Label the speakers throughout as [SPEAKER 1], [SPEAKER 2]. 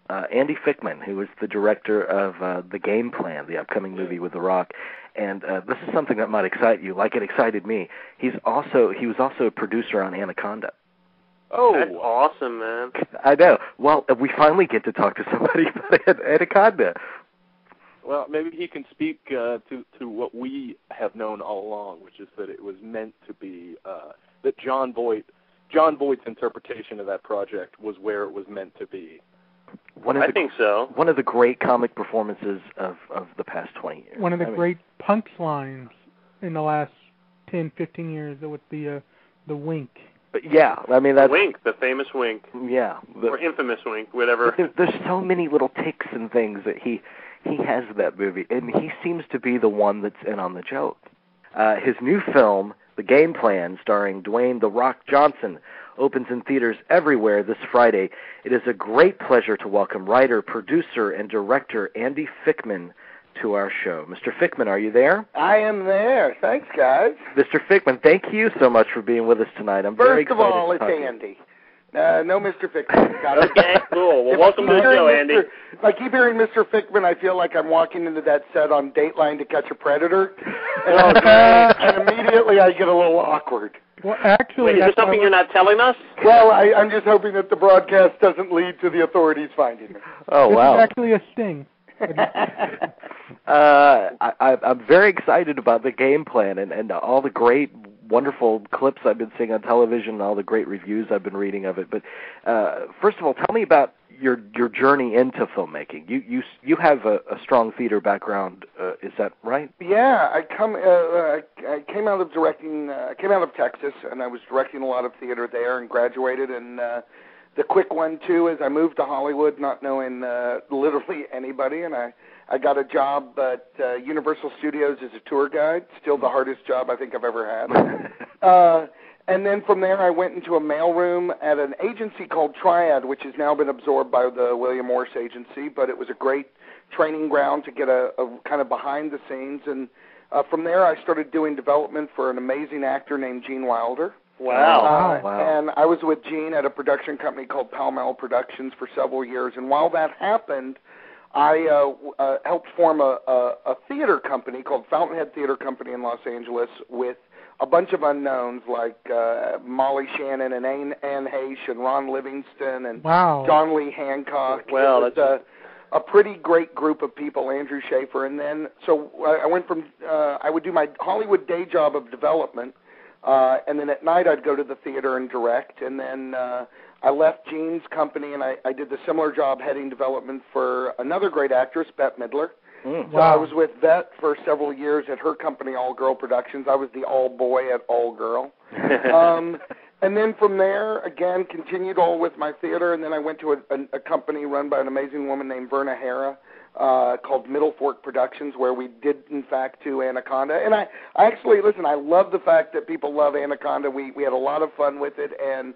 [SPEAKER 1] Andy Fickman, who is the director of The Game Plan, the upcoming movie with The Rock. And this is something that might excite you, like it excited me. He was also a producer on Anaconda.
[SPEAKER 2] Oh, that's awesome, man.
[SPEAKER 1] I know. Well, we finally get to talk to somebody about Anaconda.
[SPEAKER 3] Well, maybe he can speak to what we have known all along, which is that it was meant to be, that John Voight's interpretation of that project was where it was meant to be.
[SPEAKER 2] I think so.
[SPEAKER 1] One of the great comic performances of the past 20 years.
[SPEAKER 4] One of the great punchlines in the last 10, 15 years with the wink.
[SPEAKER 1] Yeah, I mean that's
[SPEAKER 2] wink, the famous wink.
[SPEAKER 1] Yeah,
[SPEAKER 2] or infamous wink, whatever.
[SPEAKER 1] There's so many little ticks and things that he has in that movie, and he seems to be the one that's in on the joke. His new film, The Game Plan, starring Dwayne "The Rock" Johnson, opens in theaters everywhere this Friday. It is a great pleasure to welcome writer, producer, and director Andy Fickman to our show. Mr. Fickman, are you there?
[SPEAKER 5] I am there. Thanks, guys.
[SPEAKER 1] Mr. Fickman, thank you so much for being with us tonight. I'm very excited.
[SPEAKER 5] First of all, it's Andy. No, Mr. Fickman.
[SPEAKER 2] Okay, cool. Well, welcome to the show, Andy.
[SPEAKER 5] If I keep hearing Mr. Fickman, I feel like I'm walking into that set on Dateline to Catch a Predator, and immediately I get a little awkward.
[SPEAKER 4] Well, actually,
[SPEAKER 2] wait, is there something you're not telling us?
[SPEAKER 5] Well, I'm just hoping that the broadcast doesn't lead to the authorities finding me.
[SPEAKER 1] Oh, wow.
[SPEAKER 4] This is actually a sting.
[SPEAKER 1] I'm very excited about The Game Plan and all the great, wonderful clips I've been seeing on television and all the great reviews I've been reading of it. But first of all, tell me about your journey into filmmaking. You have a strong theater background, is that right?
[SPEAKER 5] Yeah, I came out of directing. I came out of Texas, and I was directing a lot of theater there, and graduated. And the quick one too is I moved to Hollywood, not knowing literally anybody, and I got a job at Universal Studios as a tour guide. Still the hardest job I think I've ever had. And then from there, I went into a mailroom at an agency called Triad, which has now been absorbed by the William Morris agency, but it was a great training ground to get a kind of behind the scenes. And from there, I started doing development for an amazing actor named Gene Wilder.
[SPEAKER 2] Wow.
[SPEAKER 5] And I was with Gene at a production company called Pall Mall Productions for several years. And while that happened, I helped form a theater company called Fountainhead Theater Company in Los Angeles with a bunch of unknowns like Molly Shannon and Anne Heche and Ron Livingston and John Lee Hancock.
[SPEAKER 2] Well,
[SPEAKER 5] that's a pretty great group of people, Andrew Schaefer. And then, so I went from, I would do my Hollywood day job of development, and then at night I'd go to the theater and direct. And then I left Gene's company and I did the similar job heading development for another great actress, Bette Midler. So I was with Bette for several years at her company, All Girl Productions. I was the all boy at All Girl. And then from there, again, continued all with my theater, and then I went to a company run by an amazing woman named Verna Hara called Middle Fork Productions, where we did, in fact, do Anaconda. And I actually, listen, I love the fact that people love Anaconda. We had a lot of fun with it, and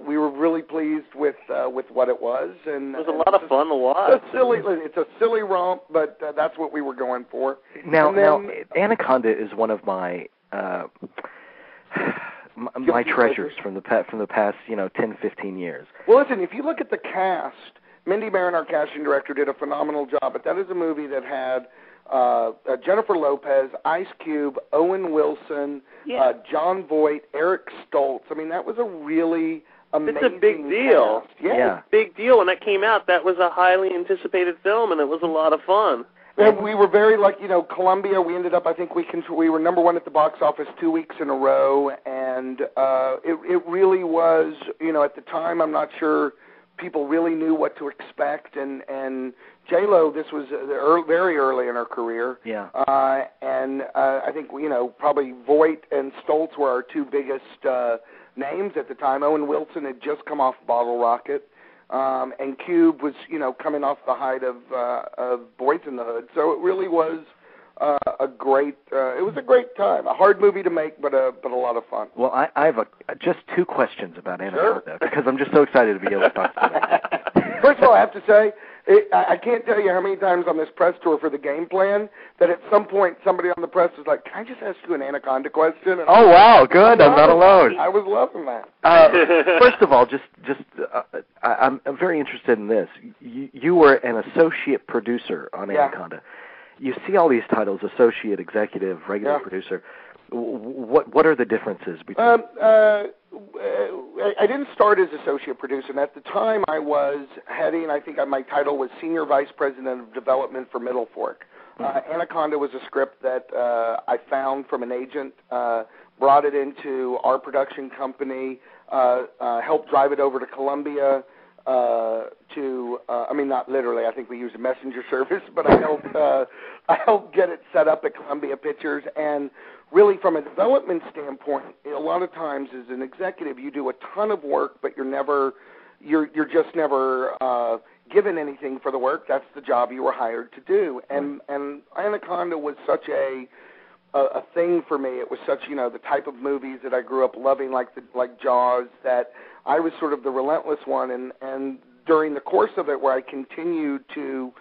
[SPEAKER 5] we were really pleased with what it was. And
[SPEAKER 2] it was a lot of fun to watch.
[SPEAKER 5] It's a silly romp, but that's what we were going for.
[SPEAKER 1] Now, Anaconda is one of my my treasures from the past 10, 15 years.
[SPEAKER 5] Well, listen, if you look at the cast, Mindy Barron, our casting director, did a phenomenal job. But that is a movie that had Jennifer Lopez, Ice Cube, Owen Wilson, John Voight, Eric Stoltz. I mean, that was a really amazing
[SPEAKER 2] It's a big deal.
[SPEAKER 5] Cast. Yeah.
[SPEAKER 2] Big deal. When that came out, that was a highly anticipated film, and it was a lot of fun.
[SPEAKER 5] And we were very lucky, Columbia, we ended up, I think we were number one at the box office 2 weeks in a row, and it really was, at the time, I'm not sure people really knew what to expect, and J-Lo, this was very early in her career.
[SPEAKER 1] Yeah.
[SPEAKER 5] And I think, probably Voight and Stoltz were our two biggest names at the time. Owen Wilson had just come off Bottle Rocket. And Cube was, coming off the height of Boys in the Hood. So it really was a great time. A hard movie to make, but a lot of fun.
[SPEAKER 1] Well, I have just two questions about Anaconda, because I'm just so excited to be able to talk to you.
[SPEAKER 5] First of all, I have to say, I can't tell you how many times on this press tour for the game plan that at some point somebody on the press was like, "Can I just ask you an Anaconda question?" And
[SPEAKER 1] oh wow, good! I'm not alone.
[SPEAKER 5] I was loving that.
[SPEAKER 1] First of all, I'm very interested in this. You were an associate producer on Anaconda. You see all these titles: associate, executive, regular producer. What are the differences between?
[SPEAKER 5] I didn't start as associate producer, and at the time I was heading, I think my title was Senior Vice President of Development for Middle Fork. Anaconda was a script that I found from an agent, brought it into our production company, helped drive it over to Columbia not literally, I think we used a messenger service, but I helped get it set up at Columbia Pictures. And really, from a development standpoint, a lot of times as an executive, you do a ton of work, but you're just never given anything for the work. That's the job you were hired to do. And Anaconda was such a thing for me. It was such, the type of movies that I grew up loving, like Jaws, that I was sort of the relentless one. And during the course of it, where I continued to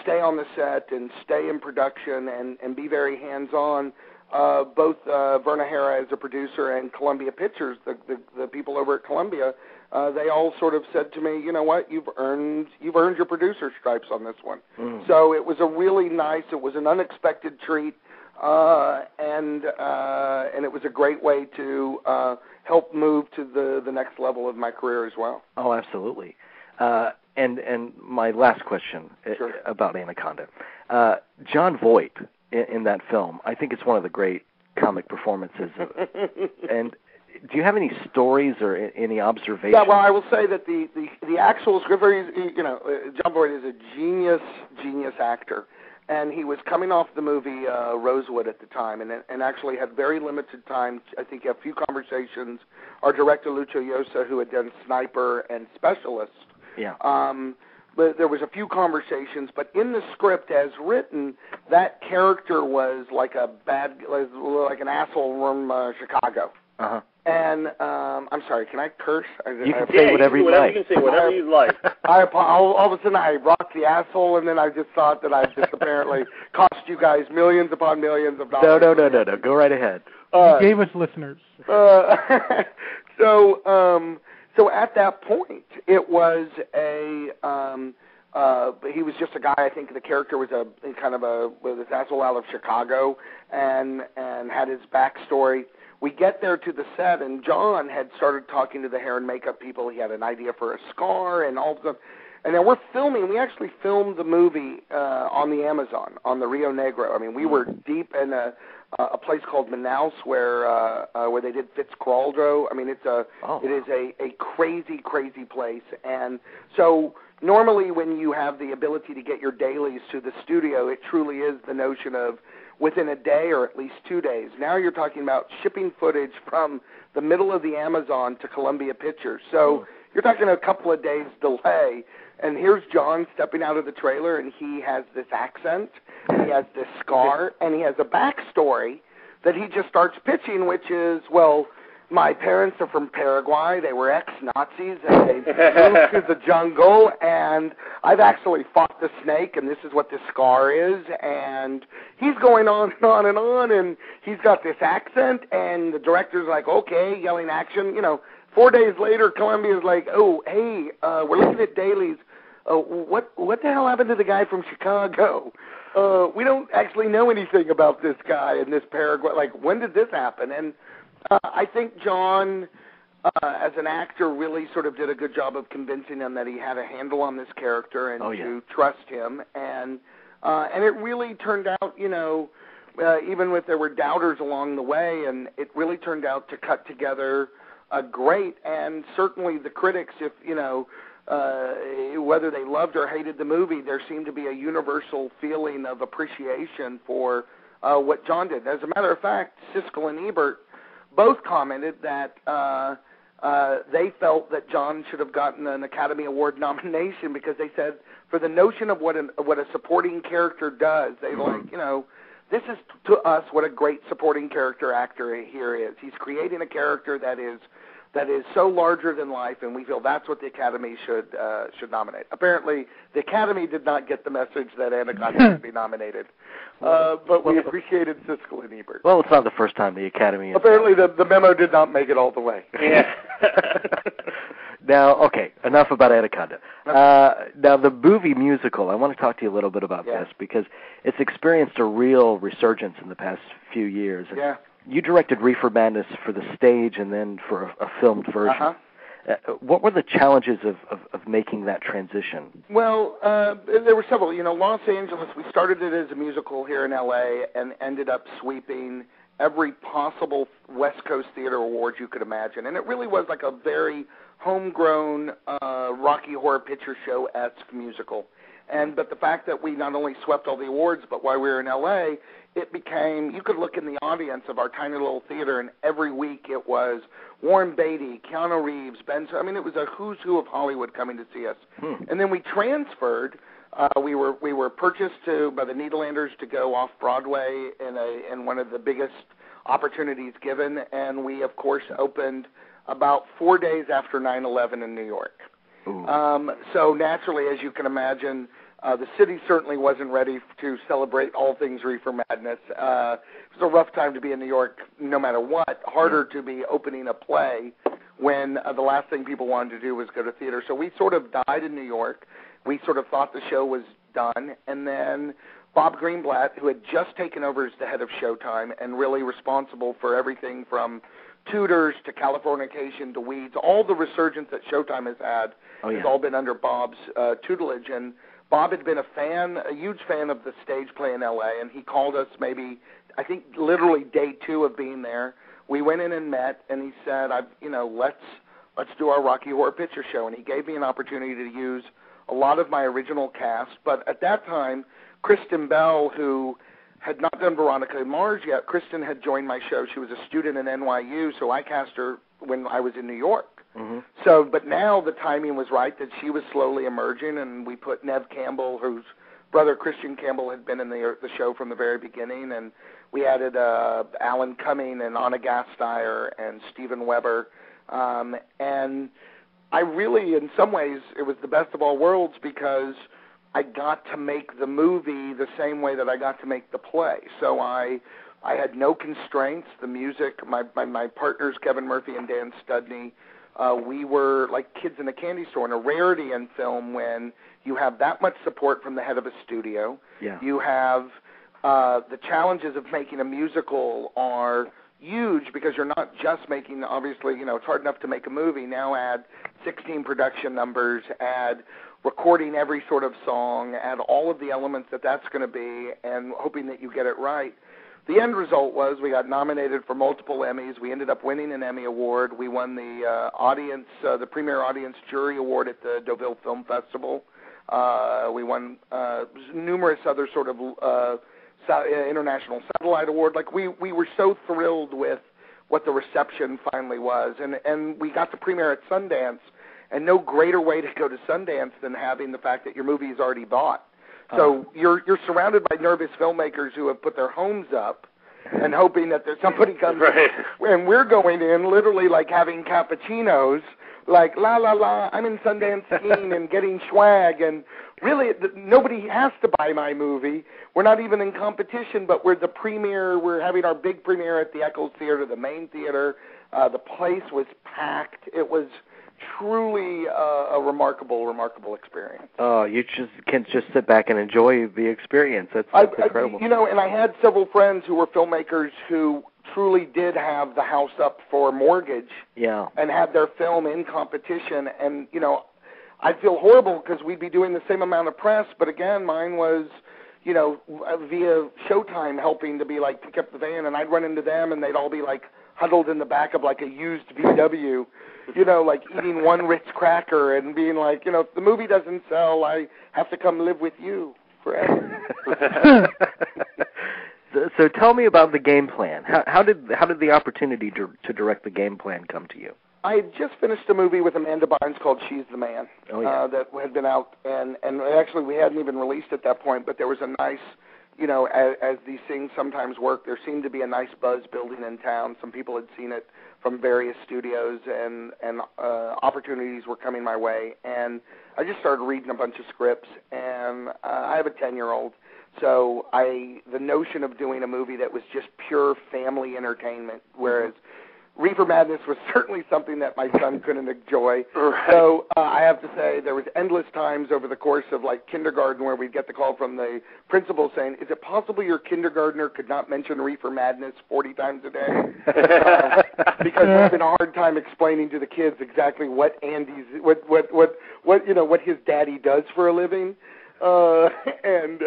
[SPEAKER 5] stay on the set and stay in production and be very hands-on, both Verna Hara as a producer and Columbia Pictures, the people over at Columbia, they all sort of said to me, you know what, you've earned your producer stripes on this one. So it was a really nice, it was an unexpected treat, and it was a great way to help move to the next level of my career as well.
[SPEAKER 1] Oh, absolutely. And my last question about Anaconda. Jon Voight in that film, I think it's one of the great comic performances. And do you have any stories or any observations?
[SPEAKER 5] Yeah, well, I will say that the actual script, Jon Voight is a genius actor. And he was coming off the movie Rosewood at the time, and actually had very limited time. I think a few conversations. Our director Lucio Llosa, who had done Sniper and Specialist. Yeah. But there was a few conversations, but in the script as written, that character was like an asshole from Chicago. Uh-huh. And I'm sorry, can I curse?
[SPEAKER 1] You can say whatever you like.
[SPEAKER 2] You can say whatever you like.
[SPEAKER 5] All of a sudden I rocked the asshole, and then I just thought that I just apparently cost you guys millions upon millions of dollars.
[SPEAKER 1] No. Go right ahead.
[SPEAKER 4] You gave us listeners.
[SPEAKER 5] So at that point, it was he was just a guy. I think the character was was this asshole out of Chicago, and had his backstory. We get there to the set, and John had started talking to the hair and makeup people. He had an idea for a scar and all of them. And then we're filming. We actually filmed the movie on the Amazon, on the Rio Negro. I mean, we were deep in a place called Manaus where they did Fitzcarraldo. I mean, it is a crazy, crazy place. And so normally when you have the ability to get your dailies to the studio, it truly is the notion of within a day or at least 2 days. Now you're talking about shipping footage from the middle of the Amazon to Columbia Pictures. So you're talking a couple of days delay. And here's John stepping out of the trailer, and he has this accent, and he has this scar, and he has a backstory that he just starts pitching, which is, well, my parents are from Paraguay. They were ex-Nazis, and they moved to the jungle, and I've actually fought the snake, and this is what this scar is. And he's going on and on and on, and he's got this accent, and the director's like, okay, yelling action. 4 days later, Columbia's like, oh, hey, we're looking at dailies. What the hell happened to the guy from Chicago? We don't actually know anything about this guy in this Paraguay. Like, when did this happen? And I think John, as an actor, really sort of did a good job of convincing him that he had a handle on this character and to trust him. And it really turned out, even if there were doubters along the way, and it really turned out to cut together great. And certainly the critics, if whether they loved or hated the movie, there seemed to be a universal feeling of appreciation for what John did. As a matter of fact, Siskel and Ebert both commented that they felt that John should have gotten an Academy Award nomination because they said for the notion of what a supporting character does, they this is to us what a great supporting character actor here is. He's creating a character that is that is so larger than life, and we feel that's what the Academy should nominate. Apparently, the Academy did not get the message that Anaconda should be nominated, but we appreciated Siskel and Ebert.
[SPEAKER 1] Well, it's not the first time the Academy.
[SPEAKER 5] Apparently, the memo did not make it all the way.
[SPEAKER 1] Yeah. Now, okay, enough about Anaconda. Now, the movie musical, I want to talk to you a little bit about this because it's experienced a real resurgence in the past few years.
[SPEAKER 5] Yeah.
[SPEAKER 1] You directed Reefer Madness for the stage and then for a filmed version.
[SPEAKER 5] Uh-huh.
[SPEAKER 1] What were the challenges of making that transition?
[SPEAKER 5] Well, there were several. Los Angeles, we started it as a musical here in L.A. and ended up sweeping every possible West Coast Theater Award you could imagine. And it really was like a very homegrown Rocky Horror Picture Show-esque musical. But the fact that we not only swept all the awards, but while we were in L.A., it became, you could look in the audience of our tiny little theater, and every week it was Warren Beatty, Keanu Reeves, it was a who's who of Hollywood coming to see us. And then we transferred. We were purchased by the Nederlanders to go off Broadway in one of the biggest opportunities given, and we, of course, opened about 4 days after 9/11 in New York. So naturally, as you can imagine, the city certainly wasn't ready to celebrate all things Reefer Madness. It was a rough time to be in New York no matter what. Harder to be opening a play when the last thing people wanted to do was go to theater. So we sort of died in New York. We sort of thought the show was done. And then Bob Greenblatt, who had just taken over as the head of Showtime and really responsible for everything from Tudors to Californication to Weeds, all the resurgence that Showtime has had has all been under Bob's tutelage. And Bob had been a huge fan of the stage play in L.A., and he called us maybe, I think, literally day 2 of being there. We went in and met, and he said, let's do our Rocky Horror Picture Show. And he gave me an opportunity to use a lot of my original cast. But at that time, Kristen Bell, who had not done Veronica Mars yet, Kristen had joined my show. She was a student at NYU, so I cast her when I was in New York. So, but now the timing was right that she was slowly emerging, and we put Nev Campbell, whose brother Christian Campbell had been in the show from the very beginning, and we added Alan Cumming and Anna Gasteyer and Steven Weber. And I really, in some ways, it was the best of all worlds because I got to make the movie the same way that I got to make the play. So I had no constraints. The music, my partners, Kevin Murphy and Dan Studney, we were like kids in a candy store, and a rarity in film when you have that much support from the head of a studio. You have the challenges of making a musical are huge because you're not just making, obviously, it's hard enough to make a movie. Now add 16 production numbers, add recording every sort of song, add all of the elements that's going to be, and hoping that you get it right. The end result was we got nominated for multiple Emmys. We ended up winning an Emmy Award. We won the Premier Audience Jury Award at the Deauville Film Festival. We won numerous other sort of International Satellite Award. Like we were so thrilled with what the reception finally was. And we got to premiere at Sundance, and no greater way to go to Sundance than having the fact that your movie is already bought. So you're surrounded by nervous filmmakers who have put their homes up and hoping that there's somebody comes
[SPEAKER 2] right.
[SPEAKER 5] And we're going in literally like having cappuccinos, like, la, la, la, I'm in Sundance skiing and getting swag, and really nobody has to buy my movie. We're not even in competition, but we're the premiere. We're having our big premiere at the Eccles Theater, the main theater. The place was packed. It was truly a remarkable experience.
[SPEAKER 1] Oh, you can just sit back and enjoy the experience. That's incredible.
[SPEAKER 5] And I had several friends who were filmmakers who truly did have the house up for mortgage and had their film in competition. And, I'd feel horrible because we'd be doing the same amount of press, but again, mine was, via Showtime helping to be like, pick up the van, and I'd run into them and they'd all be like huddled in the back of like a used VW, like eating one Ritz cracker and being like, if the movie doesn't sell, I have to come live with you forever.
[SPEAKER 1] So tell me about the game plan. How did the opportunity to direct the game plan come to you?
[SPEAKER 5] I had just finished a movie with Amanda Bynes called She's the Man that had been out, and actually we hadn't even released at that point, but there was a nice, as these things sometimes work, there seemed to be a nice buzz building in town. Some people had seen it from various studios, and opportunities were coming my way. And I just started reading a bunch of scripts, and I have a 10-year-old. So the notion of doing a movie that was just pure family entertainment, whereas Reefer Madness was certainly something that my son couldn't enjoy.
[SPEAKER 2] Right.
[SPEAKER 5] So I have to say there was endless times over the course of like kindergarten where we'd get the call from the principal saying, "Is it possible your kindergartner could not mention Reefer Madness 40 times a day?" Because we're having a hard time explaining to the kids exactly what what his daddy does for a living. And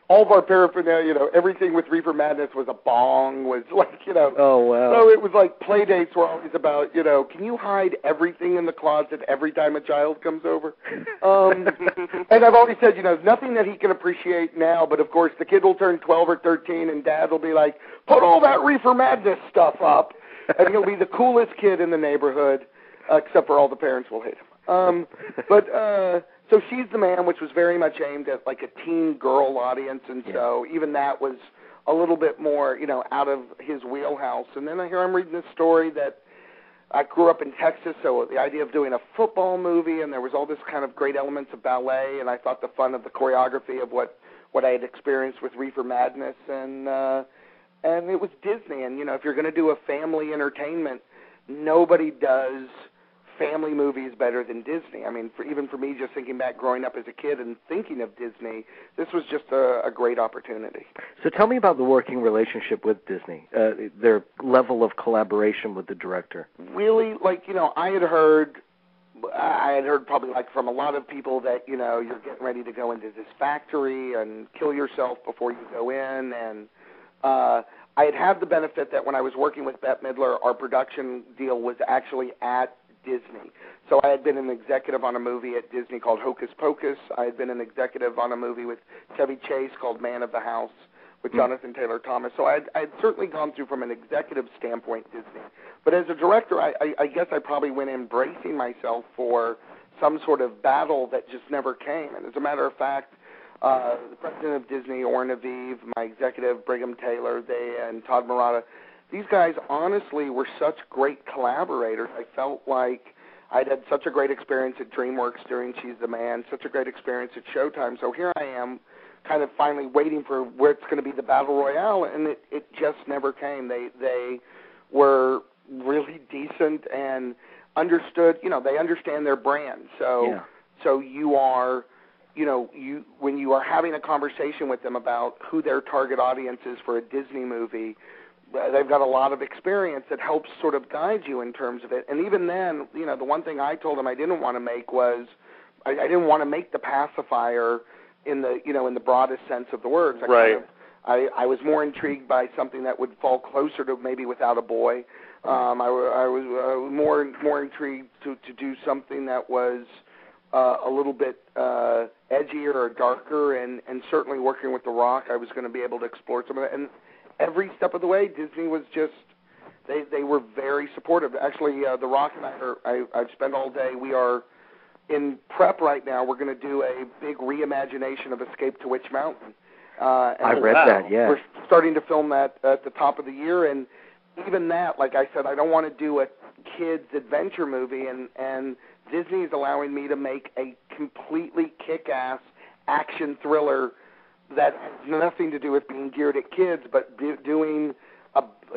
[SPEAKER 5] all of our paraphernalia, everything with Reefer Madness was a bong, was like,
[SPEAKER 1] Oh, wow.
[SPEAKER 5] So it was like play dates were always about, can you hide everything in the closet every time a child comes over? And I've always said, nothing that he can appreciate now, but of course the kid will turn 12 or 13 and Dad will be like, put all that Reefer Madness stuff up, and he'll be the coolest kid in the neighborhood, except for all the parents will hate him. So She's the Man, which was very much aimed at like a teen girl audience, and so even that was a little bit more, out of his wheelhouse. And then here I'm reading this story that I grew up in Texas, so the idea of doing a football movie, and there was all this kind of great elements of ballet, and I thought the fun of the choreography of what I had experienced with Reefer Madness, and it was Disney. And if you're going to do a family entertainment, nobody does family movies better than Disney. I mean, even for me, just thinking back growing up as a kid and thinking of Disney, this was just a great opportunity.
[SPEAKER 1] So tell me about the working relationship with Disney, their level of collaboration with the director.
[SPEAKER 5] Really, I had heard probably like from a lot of people that, you're getting ready to go into this factory and kill yourself before you go in. And I had the benefit that when I was working with Bette Midler, our production deal was actually at Disney. So I had been an executive on a movie at Disney called Hocus Pocus. I had been an executive on a movie with Chevy Chase called Man of the House with Jonathan Taylor Thomas. So I'd certainly gone through from an executive standpoint Disney. But as a director, I guess I probably went in bracing myself for some sort of battle that just never came. And as a matter of fact, the president of Disney, Oren Aviv, my executive, Brigham Taylor, and Todd Murata, these guys honestly were such great collaborators. I felt like I'd had such a great experience at DreamWorks during She's the Man, such a great experience at Showtime. So here I am kind of finally waiting for where it's going to be the Battle Royale, and it just never came. They were really decent and understood, they understand their brand. So you are, when you are having a conversation with them about who their target audience is for a Disney movie, they've got a lot of experience that helps sort of guide you in terms of it. And even then, the one thing I told them I didn't want to make was I didn't want to make the pacifier in the in the broadest sense of the words. I was more intrigued by something that would fall closer to maybe Without a Boy. I was more intrigued to do something that was a little bit edgier or darker, and certainly working with The Rock, I was going to be able to explore some of that. And every step of the way, Disney was just, they were very supportive. Actually, The Rock and I've spent all day, we are in prep right now. We're going to do a big reimagination of Escape to Witch Mountain.
[SPEAKER 1] I read that, yeah.
[SPEAKER 5] We're starting to film that at the top of the year, and even that, like I said, I don't want to do a kid's adventure movie, and Disney is allowing me to make a completely kick-ass action thriller that has nothing to do with being geared at kids, but doing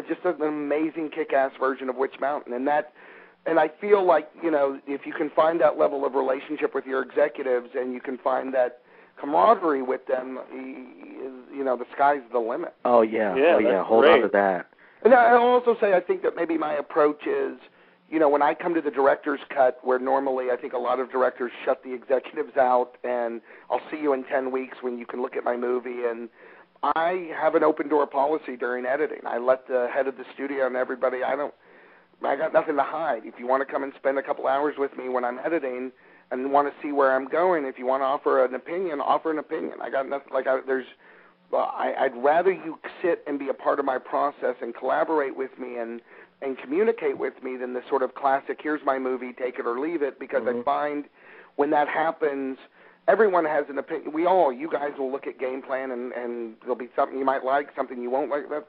[SPEAKER 5] just an amazing kick-ass version of Witch Mountain. And I feel like, if you can find that level of relationship with your executives and you can find that camaraderie with them, the sky's the limit.
[SPEAKER 1] Oh, yeah. Hold
[SPEAKER 2] great.
[SPEAKER 1] on to that.
[SPEAKER 5] And I'll also say I think that maybe my approach is, when I come to the director's cut, where normally I think a lot of directors shut the executives out, and I'll see you in 10 weeks when you can look at my movie, and I have an open-door policy during editing. I let the head of the studio and everybody, I got nothing to hide. If you want to come and spend a couple hours with me when I'm editing and want to see where I'm going, if you want to offer an opinion, offer an opinion. I got nothing, I'd rather you sit and be a part of my process and collaborate with me and communicate with me than the sort of classic, here's my movie, take it or leave it, because I find when that happens, everyone has an opinion. You guys will look at game plan, and there'll be something you might like, something you won't like. That's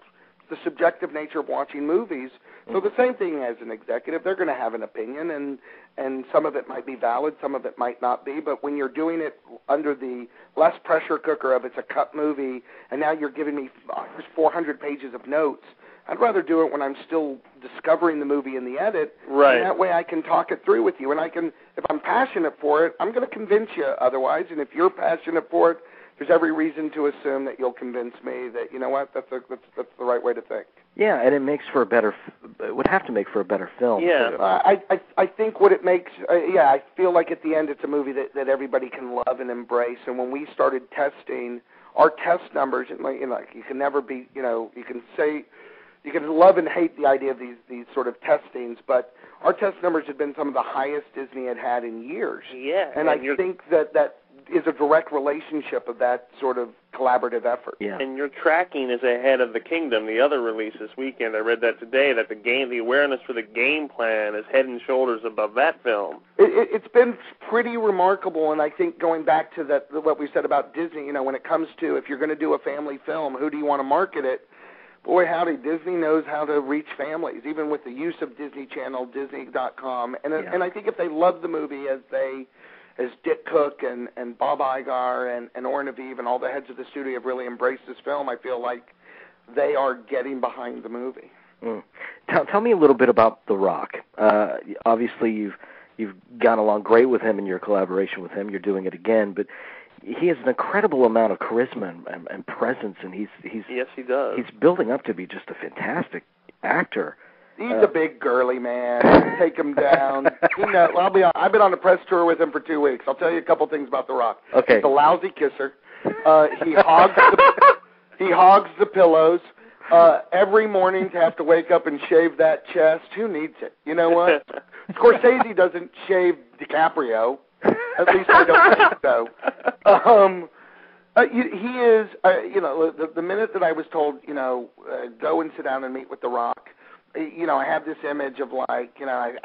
[SPEAKER 5] the subjective nature of watching movies. So the same thing as an executive, they're going to have an opinion, and some of it might be valid, some of it might not be. But when you're doing it under the less pressure cooker of it's a cut movie, and now you're giving me 400 pages of notes, I'd rather do it when I'm still discovering the movie in the edit.
[SPEAKER 2] Right.
[SPEAKER 5] And that way I can talk it through with you. And if I'm passionate for it, I'm going to convince you otherwise. And if you're passionate for it, there's every reason to assume that you'll convince me that, you know what, that's the right way to think.
[SPEAKER 1] Yeah, and it makes for a better, it would have to make for a better film.
[SPEAKER 2] Yeah.
[SPEAKER 5] I think what it makes, I feel like at the end it's a movie that everybody can love and embrace. And when we started testing, our test numbers, you can never be, you can say, you can love and hate the idea of these sort of testings, but our test numbers have been some of the highest Disney had in years.
[SPEAKER 2] Yeah.
[SPEAKER 5] And I think that is a direct relationship of that sort of collaborative effort.
[SPEAKER 1] Yeah.
[SPEAKER 2] And your tracking is ahead of The Kingdom, the other release this weekend. I read that today, that the awareness for the game plan is head and shoulders above that film.
[SPEAKER 5] It's been pretty remarkable, and I think going back to what we said about Disney, when it comes to if you're going to do a family film, who do you want to market it? Boy, howdy, Disney knows how to reach families, even with the use of Disney Channel, Disney.com. And I think if they love the movie as Dick Cook and Bob Iger and Oren Aviv and all the heads of the studio have really embraced this film, I feel like they are getting behind the movie.
[SPEAKER 1] Mm. Tell me a little bit about The Rock. Obviously, you've gone along great with him in your collaboration with him. You're doing it again, but he has an incredible amount of charisma and presence, and he's
[SPEAKER 2] yes, he does.
[SPEAKER 1] He's building up to be just a fantastic actor.
[SPEAKER 5] He's a big girly man. Take him down. I've been on a press tour with him for 2 weeks. I'll tell you a couple things about The Rock.
[SPEAKER 1] Okay.
[SPEAKER 5] He's a lousy kisser. He hogs the pillows. Every morning to have to wake up and shave that chest. Who needs it? You know what? Scorsese doesn't shave DiCaprio. At least I don't think so. He is, the minute that I was told, go and sit down and meet with The Rock, I have this image of I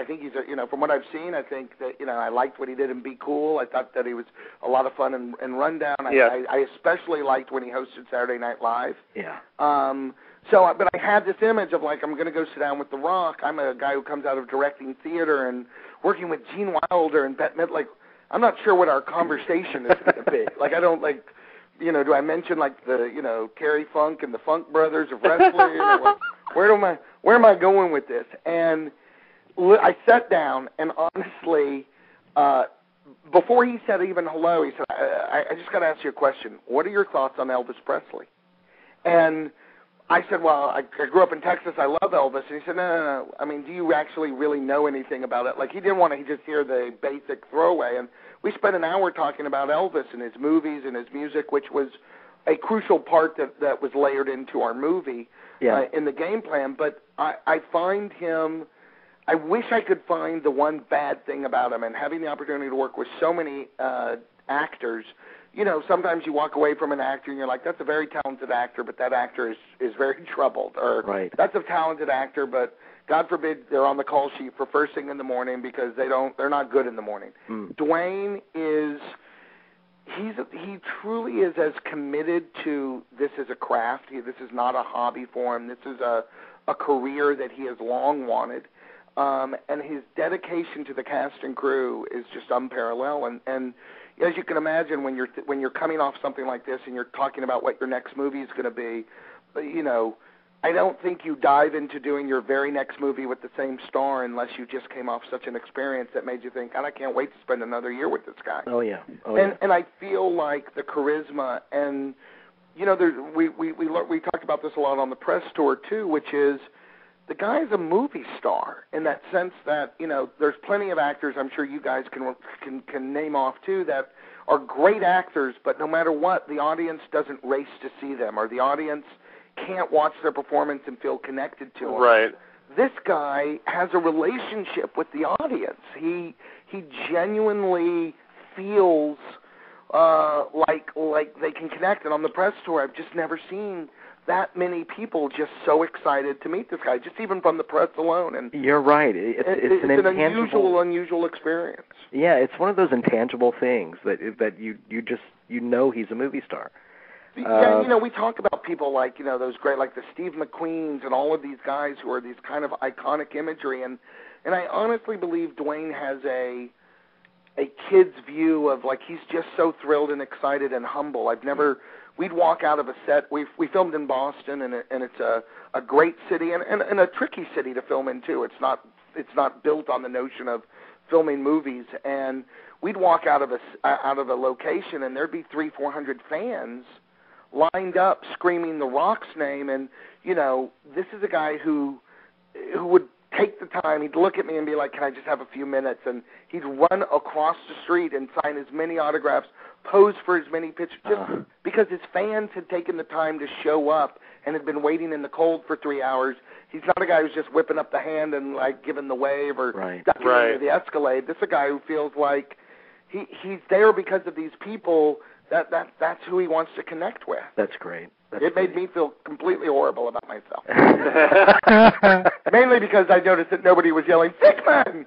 [SPEAKER 5] think he's from what I've seen, I think that, I liked what he did in Be Cool. I thought that he was a lot of fun in Rundown.
[SPEAKER 2] Yeah.
[SPEAKER 5] I especially liked when he hosted Saturday Night Live.
[SPEAKER 1] Yeah.
[SPEAKER 5] But I had this image of I'm going to go sit down with The Rock. I'm a guy who comes out of directing theater and working with Gene Wilder and Bette Midler. I'm not sure what our conversation is going to be. I don't do I mention the Terry Funk and the Funk Brothers of wrestling? Where am I going with this? And I sat down, and honestly, before he said even hello, he said, I just got to ask you a question. What are your thoughts on Elvis Presley? And I said, well, I grew up in Texas. I love Elvis. And he said, no. I mean, do you actually really know anything about it? He didn't want to just hear the basic throwaway. And we spent an hour talking about Elvis and his movies and his music, which was a crucial part that was layered into our movie in the game plan. But I find him, I wish I could find the one bad thing about him. And having the opportunity to work with so many actors, sometimes you walk away from an actor and you're like, that's a very talented actor, but that actor is very troubled. Or that's a talented actor, but God forbid they're on the call sheet for first thing in the morning because they're not good in the morning. Dwayne he truly is as committed to this as a craft. This is not a hobby for him. This is a career that he has long wanted. And his dedication to the cast and crew is just unparalleled. And as you can imagine, when you're coming off something like this and you're talking about what your next movie is going to be, I don't think you dive into doing your very next movie with the same star unless you just came off such an experience that made you think, God, I can't wait to spend another year with this guy.
[SPEAKER 1] Oh yeah.
[SPEAKER 5] And I feel like the charisma and we talked about this a lot on the press tour too, which is the guy's a movie star in that sense that there's plenty of actors I'm sure you guys can name off too that are great actors, but no matter what, the audience doesn't race to see them, or the audience can't watch their performance and feel connected to them.
[SPEAKER 2] Right.
[SPEAKER 5] This guy has a relationship with the audience. He genuinely feels like they can connect. And on the press tour, I've just never seen that many people just so excited to meet this guy, just even from the press alone. And
[SPEAKER 1] you're right. It's an
[SPEAKER 5] unusual experience.
[SPEAKER 1] Yeah, it's one of those intangible things that you know he's a movie star.
[SPEAKER 5] Yeah, we talk about people like, those great, like the Steve McQueens and all of these guys who are these kind of iconic imagery. And I honestly believe Dwayne has a kid's view of, like, he's just so thrilled and excited and humble. We'd walk out of a set. We filmed in Boston, and it's a great city and a tricky city to film in too. It's not built on the notion of filming movies. And we'd walk out of a location, and there'd be 300-400 fans lined up screaming The Rock's name. And this is a guy who would take the time. He'd look at me and be like, "Can I just have a few minutes?" And he'd run across the street and sign as many autographs, pose for as many pictures, just because his fans had taken the time to show up and had been waiting in the cold for 3 hours. He's not a guy who's just whipping up the hand and, like, giving the wave or ducking into the Escalade. This is a guy who feels like he's there because of these people. That's who he wants to connect with.
[SPEAKER 1] That's great.
[SPEAKER 5] It made me feel completely horrible about myself. Mainly because I noticed that nobody was yelling, "Fickman!"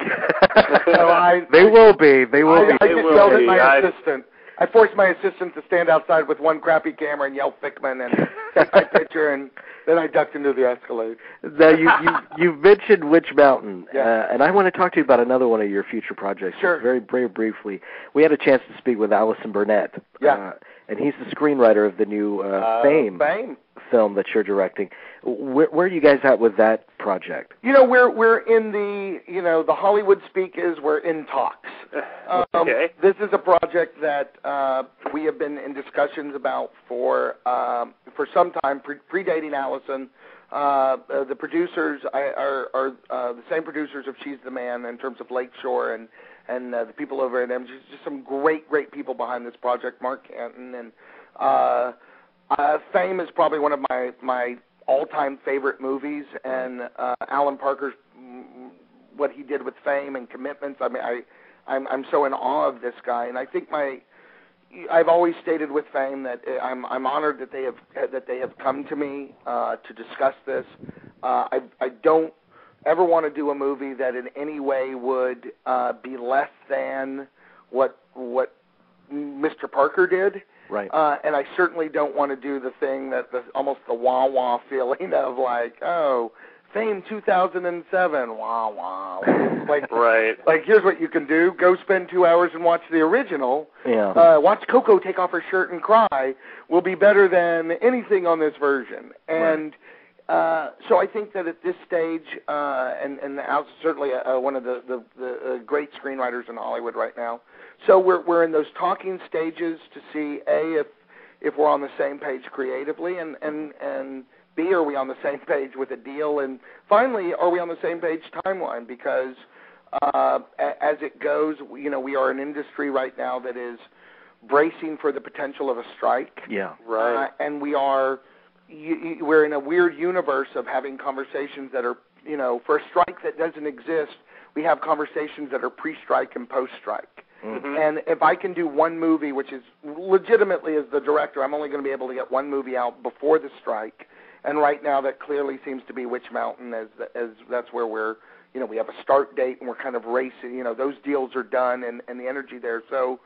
[SPEAKER 1] They will be.
[SPEAKER 5] I just yelled at my assistant. I forced my assistant to stand outside with one crappy camera and yell "Fickman" and take my picture, and then I ducked into the Escalade.
[SPEAKER 1] Now, you mentioned Witch Mountain, and I want to talk to you about another one of your future projects.
[SPEAKER 5] Sure.
[SPEAKER 1] Very, very briefly. We had a chance to speak with Allison Burnett.
[SPEAKER 5] Yeah.
[SPEAKER 1] And he's the screenwriter of the new Fame film that you're directing. Where are you guys at with that project?
[SPEAKER 5] We're in the Hollywood speak is we're in talks.
[SPEAKER 2] Okay.
[SPEAKER 5] This is a project that we have been in discussions about for some time, predating Allison. The producers are the same producers of She's the Man in terms of Lakeshore and the people over at MGU, just some great people behind this project. Mark Canton and Fame is probably one of my all-time favorite movies, and Alan Parker's what he did with Fame and Commitments. I mean, I'm so in awe of this guy, and I think I've always stated with Fame that I'm honored that they have come to me to discuss this. I don't ever want to do a movie that in any way would be less than what Mr. Parker did.
[SPEAKER 1] Right.
[SPEAKER 5] And I certainly don't want to do the thing that almost the wah-wah feeling of like, oh, Fame 2007, wah-wah. Like, like, here's what you can do. Go spend 2 hours and watch the original.
[SPEAKER 1] Yeah.
[SPEAKER 5] Watch Coco take off her shirt and cry will be better than anything on this version. And so I think that at this stage, and Al's certainly one of the great screenwriters in Hollywood right now. So we're in those talking stages to see if we're on the same page creatively, and B, are we on the same page with a deal, and finally, are we on the same page timeline? Because as it goes, we are an industry right now that is bracing for the potential of a strike.
[SPEAKER 1] Yeah,
[SPEAKER 2] right.
[SPEAKER 5] And we're in a weird universe of having conversations that are, for a strike that doesn't exist, we have conversations that are pre-strike and post-strike. Mm-hmm. And if I can do one movie, which is legitimately as the director, I'm only going to be able to get one movie out before the strike. And right now that clearly seems to be Witch Mountain, as that's where we're, we have a start date and we're kind of racing, those deals are done and the energy there. So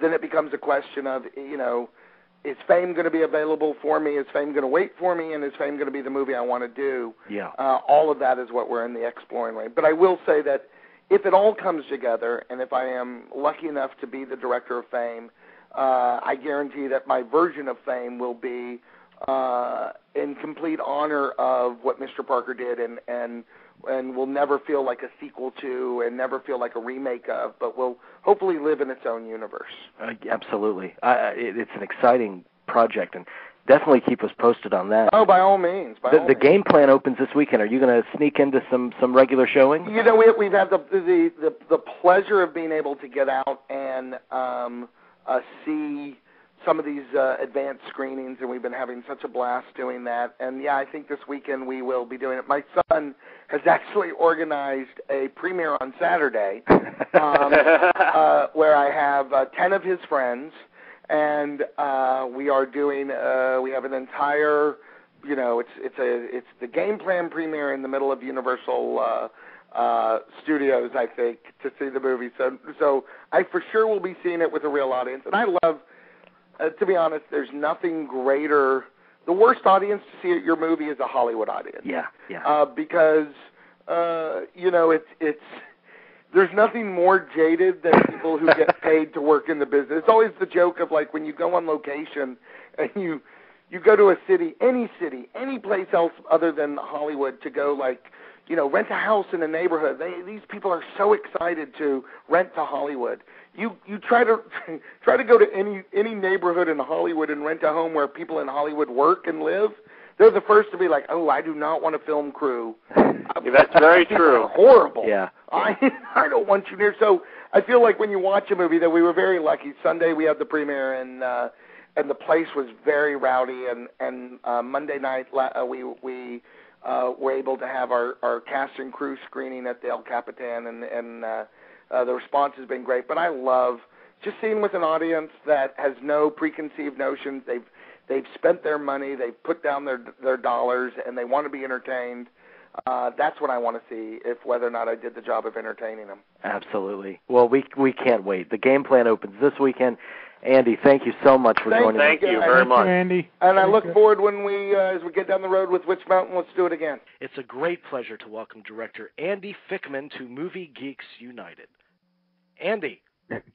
[SPEAKER 5] then it becomes a question of, is Fame going to be available for me? Is Fame going to wait for me? And is Fame going to be the movie I want to do?
[SPEAKER 1] Yeah.
[SPEAKER 5] All of that is what we're in the exploring way. But I will say that if it all comes together, and if I am lucky enough to be the director of Fame, I guarantee that my version of Fame will be in complete honor of what Mr. Parker did, and will never feel like a sequel to, and never feel like a remake of, but will hopefully live in its own universe.
[SPEAKER 1] Absolutely. It's an exciting project, and definitely keep us posted on that.
[SPEAKER 5] Oh, by all means.
[SPEAKER 1] The game plan opens this weekend. Are you going to sneak into some regular showings?
[SPEAKER 5] We've had the pleasure of being able to get out and see some of these advanced screenings, and we've been having such a blast doing that. And, I think this weekend we will be doing it. My son has actually organized a premiere on Saturday where I have 10 of his friends, and we are doing we have an entire it's the game plan premiere in the middle of Universal Studios, I think, to see the movie. So I for sure will be seeing it with a real audience. And I love, to be honest, there's nothing greater. The worst audience to see your movie is a Hollywood audience.
[SPEAKER 1] Yeah.
[SPEAKER 5] Because it's there's nothing more jaded than people who get paid to work in the business. It's always the joke of like when you go on location and you go to a city, any place else other than Hollywood to go rent a house in a neighborhood. These people are so excited to rent to Hollywood. You try to go to any neighborhood in Hollywood and rent a home where people in Hollywood work and live. They're the first to be like, "Oh, I do not want a film crew."
[SPEAKER 2] That's very true.
[SPEAKER 5] Horrible.
[SPEAKER 1] Yeah.
[SPEAKER 5] I don't want you near. So I feel like when you watch a movie, that we were very lucky. Sunday we had the premiere and the place was very rowdy. And Monday night we were able to have our cast and crew screening at the El Capitan, and the response has been great. But I love just seeing with an audience that has no preconceived notions. They've spent their money, they've put down their dollars, and they want to be entertained. That's what I want to see, whether or not I did the job of entertaining them.
[SPEAKER 1] Absolutely. Well, we can't wait. The game plan opens this weekend. Andy, thank you so much for joining us.
[SPEAKER 2] Thank you very much,
[SPEAKER 4] Andy.
[SPEAKER 5] And I look forward as we get down the road with Witch Mountain, let's do it again.
[SPEAKER 1] It's a great pleasure to welcome director Andy Fickman to Movie Geeks United. Andy.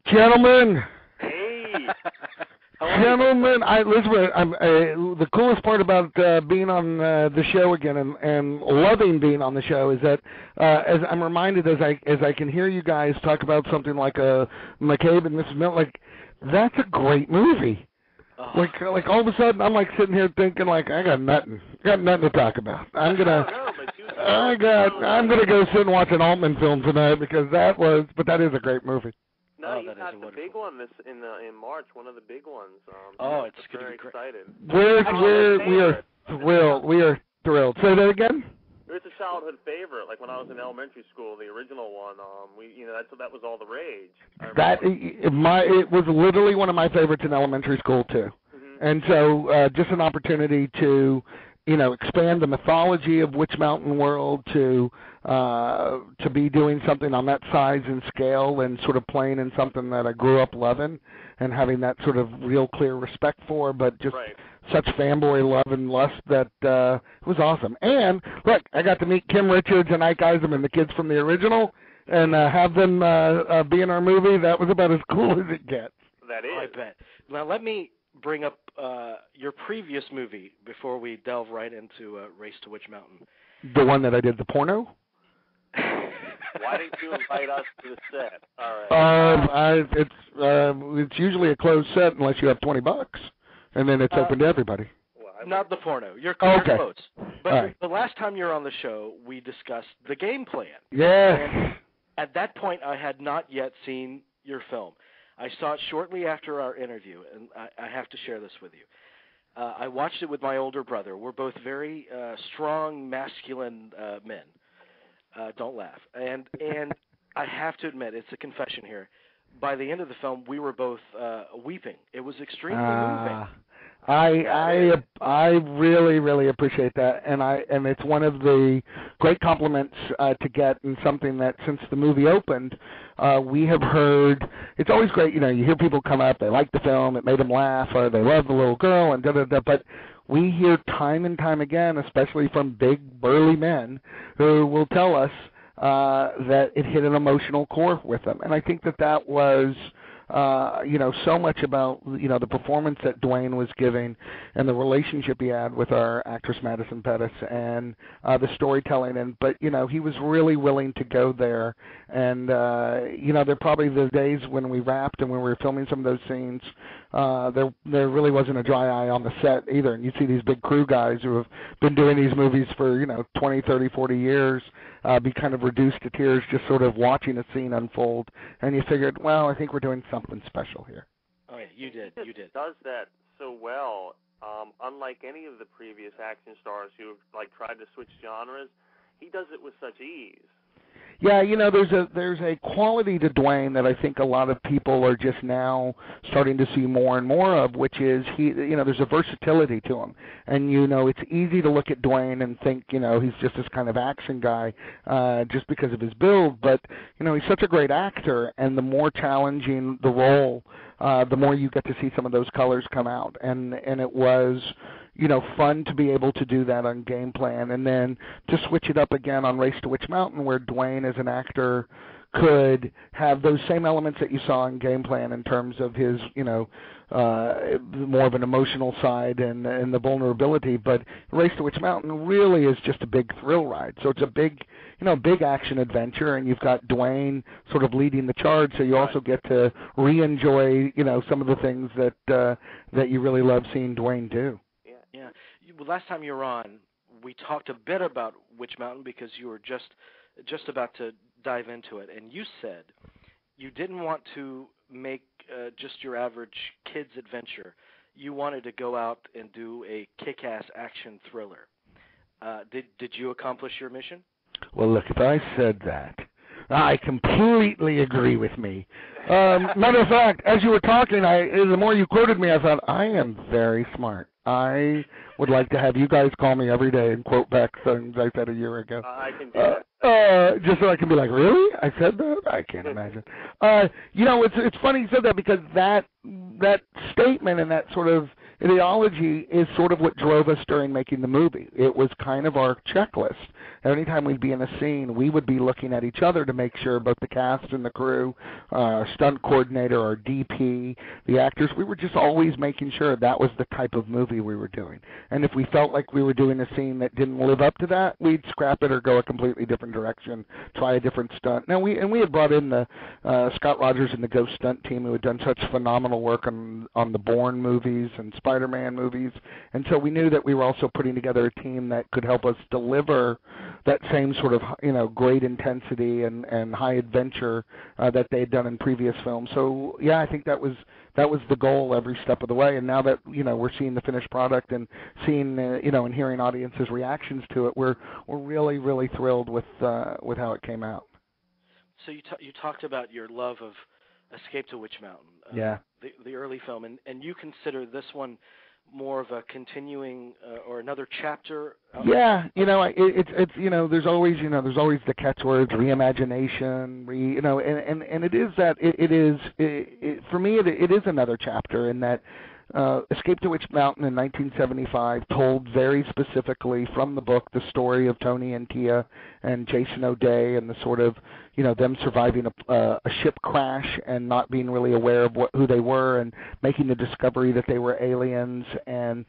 [SPEAKER 6] Gentlemen.
[SPEAKER 2] Hey.
[SPEAKER 6] Gentlemen, the coolest part about being on the show again and loving being on the show is that as I'm reminded as I can hear you guys talk about something like McCabe and Mrs. Milton, that's a great movie.
[SPEAKER 1] Oh.
[SPEAKER 6] Like all of a sudden I'm sitting here thinking I got nothing to talk about. I'm gonna go sit and watch an Altman film tonight because that is a great movie.
[SPEAKER 2] No, you got the big one in March, one of the big ones.
[SPEAKER 1] It's
[SPEAKER 2] very excited.
[SPEAKER 6] We are thrilled. Say that again?
[SPEAKER 2] It's a childhood favorite. Like when I was in elementary school, the original one. That was all the rage.
[SPEAKER 6] It was literally one of my favorites in elementary school too. Mm-hmm. And so just an opportunity to expand the mythology of Witch Mountain World to be doing something on that size and scale and sort of playing in something that I grew up loving and having that sort of real clear respect for, but just such fanboy love and lust that it was awesome. And look, I got to meet Kim Richards and Ike Eisman, the kids from the original, and have them be in our movie. That was about as cool as it gets.
[SPEAKER 2] That is.
[SPEAKER 1] I bet. Now let me bring up your previous movie before we delve right into Race to Witch Mountain.
[SPEAKER 6] The one that I did, the porno?
[SPEAKER 2] Why didn't you invite us to the set? All right.
[SPEAKER 6] It's usually a closed set unless you have $20, and then it's open to everybody.
[SPEAKER 1] Not the porno. You're
[SPEAKER 6] okay.
[SPEAKER 1] close. But the last time you were on the show, we discussed the game plan.
[SPEAKER 6] Yeah.
[SPEAKER 1] And at that point, I had not yet seen your film. I saw it shortly after our interview, and I have to share this with you. I watched it with my older brother. We're both very strong, masculine men. Don't laugh. And I have to admit, it's a confession here. By the end of the film, we were both weeping. It was extremely moving.
[SPEAKER 6] I really, really appreciate that, and it's one of the great compliments to get, and something that since the movie opened, we have heard. It's always great, you hear people come up, they like the film, it made them laugh, or they love the little girl, and da-da-da, but we hear time and time again, especially from big, burly men, who will tell us that it hit an emotional core with them, and I think that was so much about, the performance that Dwayne was giving and the relationship he had with our actress Madison Pettis and the storytelling. But he was really willing to go there. And, there probably the days when we wrapped and when we were filming some of those scenes, there really wasn't a dry eye on the set either. And you see these big crew guys who have been doing these movies for, 20, 30, 40 years, be kind of reduced to tears just sort of watching a scene unfold. And you figured, well, I think we're doing something special here.
[SPEAKER 1] Oh, yeah, you did.
[SPEAKER 2] Does that so well. Unlike any of the previous action stars who have tried to switch genres, he does it with such ease.
[SPEAKER 6] Yeah, there's a quality to Dwayne that I think a lot of people are just now starting to see more and more of, which is there's a versatility to him, and it's easy to look at Dwayne and think he's just this kind of action guy, just because of his build, but he's such a great actor, and the more challenging the role, the more you get to see some of those colors come out, and it was fun to be able to do that on Game Plan, and then to switch it up again on Race to Witch Mountain, where Dwayne as an actor could have those same elements that you saw in Game Plan in terms of his, more of an emotional side and the vulnerability, but Race to Witch Mountain really is just a big thrill ride. So it's a big action adventure, and you've got Dwayne sort of leading the charge, so you also get to re-enjoy, some of the things that you really love seeing Dwayne do.
[SPEAKER 7] Yeah. Last time you were on, we talked a bit about Witch Mountain because you were just about to dive into it, and you said you didn't want to make just your average kid's adventure. You wanted to go out and do a kick-ass action thriller. Did you accomplish your mission?
[SPEAKER 6] Well, look, if I said that, I completely agree with me. Matter of fact, as you were talking, the more you quoted me, I thought, I am very smart. I would like to have you guys call me every day and quote back things I said a year ago.
[SPEAKER 2] I can do that.
[SPEAKER 6] Just so I can be like, really? I said that? I can't imagine. It's funny you said that, because that statement and that sort of ideology is sort of what drove us during making the movie. It was kind of our checklist. Anytime we'd be in a scene, we would be looking at each other to make sure both the cast and the crew, our stunt coordinator, our DP, the actors, we were just always making sure that was the type of movie we were doing. And if we felt like we were doing a scene that didn't live up to that, we'd scrap it or go a completely different direction, try a different stunt. Now, we had brought in the Scott Rogers and the Ghost stunt team, who had done such phenomenal work on the Bourne movies and Spider-Man movies, and so we knew that we were also putting together a team that could help us deliver that same sort of great intensity and high adventure that they had done in previous films. So yeah, I think that was the goal every step of the way. And now that we're seeing the finished product and seeing and hearing audiences' reactions to it, we're really, really thrilled with how it came out.
[SPEAKER 7] So you talked about your love of Escape to Witch Mountain,
[SPEAKER 6] yeah, the
[SPEAKER 7] early film, and you consider this one more of a continuing or another chapter?
[SPEAKER 6] Yeah, it's there's always the catchwords, reimagination, and it is that for me it is another chapter in that Escape to Witch Mountain in 1975 told very specifically from the book the story of Tony and Tia and Jason O'Day and the sort of them surviving a ship crash and not being really aware of who they were, and making the discovery that they were aliens, and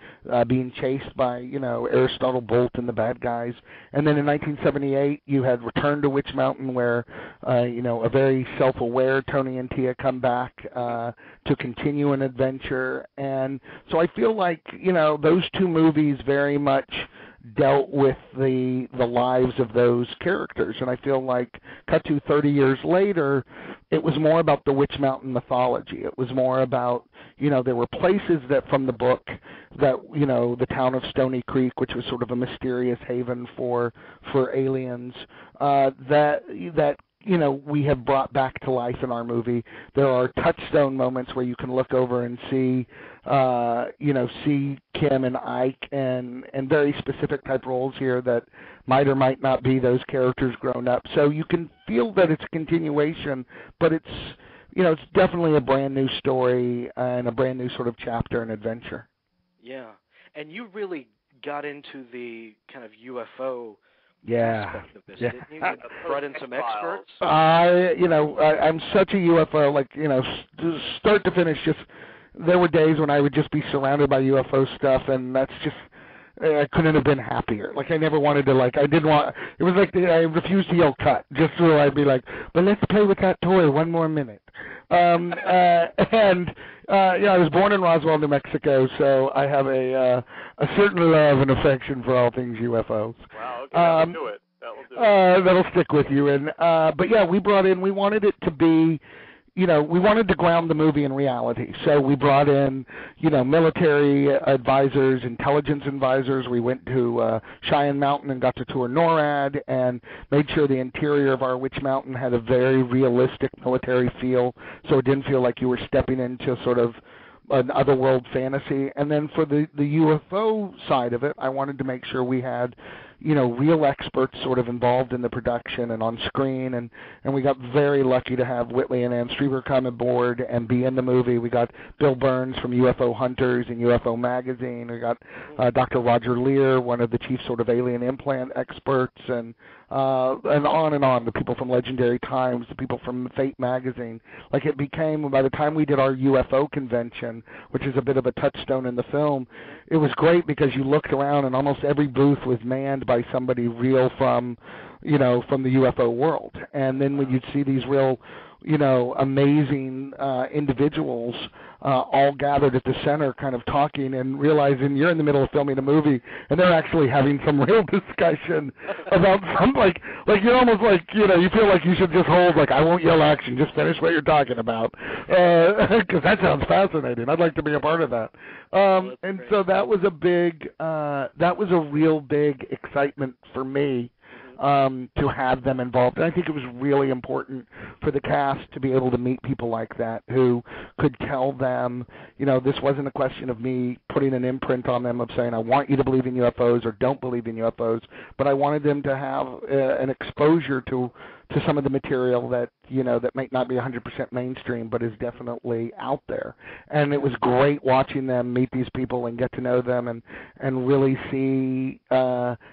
[SPEAKER 6] being chased by Aristotle Bolt and the bad guys. And then in 1978 you had Return to Witch Mountain, where a very self-aware Tony and Tia come back to continue an adventure. And so I feel like those two movies very much dealt with the lives of those characters, and I feel like cut to 30 years later, it was more about the Witch Mountain mythology. It was more about there were places that from the book that the town of Stony Creek, which was sort of a mysterious haven for aliens, that we have brought back to life in our movie. There are touchstone moments where you can look over and see Kim and Ike and very specific type roles here that might or might not be those characters grown up. So you can feel that it's a continuation, but it's definitely a brand new story and a brand new sort of chapter and adventure.
[SPEAKER 7] Yeah, and you really got into the kind of UFO aspect of this, didn't you? You brought in some experts.
[SPEAKER 6] I'm such a UFO, start to finish. Just there were days when I would just be surrounded by UFO stuff, and that's just I couldn't have been happier. I never wanted to. I didn't want. It was like I refused to yell cut, just so I'd be like, but let's play with that toy one more minute. I was born in Roswell, New Mexico, so I have a certain love and affection for all things UFOs.
[SPEAKER 2] Wow, okay, that'll do it.
[SPEAKER 6] That'll stick with you. And but yeah, we wanted it to be, we wanted to ground the movie in reality. So we brought in, military advisors, intelligence advisors. We went to Cheyenne Mountain and got to tour NORAD and made sure the interior of our Witch Mountain had a very realistic military feel, so it didn't feel like you were stepping into sort of an otherworld fantasy. And then for the UFO side of it, I wanted to make sure we had real experts sort of involved in the production and on screen, and we got very lucky to have Whitley and Ann Strieber come aboard and be in the movie. We got Bill Burns from UFO Hunters and UFO Magazine. We got Dr. Roger Lear, one of the chief sort of alien implant experts, and on and on, the people from Legendary Times, the people from Fate Magazine. Like, it became, by the time we did our UFO convention, which is a bit of a touchstone in the film, it was great because you looked around and almost every booth was manned by somebody real from the UFO world. And then when you'd see these real, amazing individuals all gathered at the center kind of talking and realizing you're in the middle of filming a movie and they're actually having some real discussion about something like you're almost like, you feel like you should just hold, like, I won't yell action, just finish what you're talking about. Because that sounds fascinating. I'd like to be a part of that. And so that was a real big excitement for me. To have them involved. And I think it was really important for the cast to be able to meet people like that who could tell them, this wasn't a question of me putting an imprint on them of saying, I want you to believe in UFOs or don't believe in UFOs, but I wanted them to have an exposure to some of the material that, that might not be 100% mainstream, but is definitely out there. And it was great watching them meet these people and get to know them and really see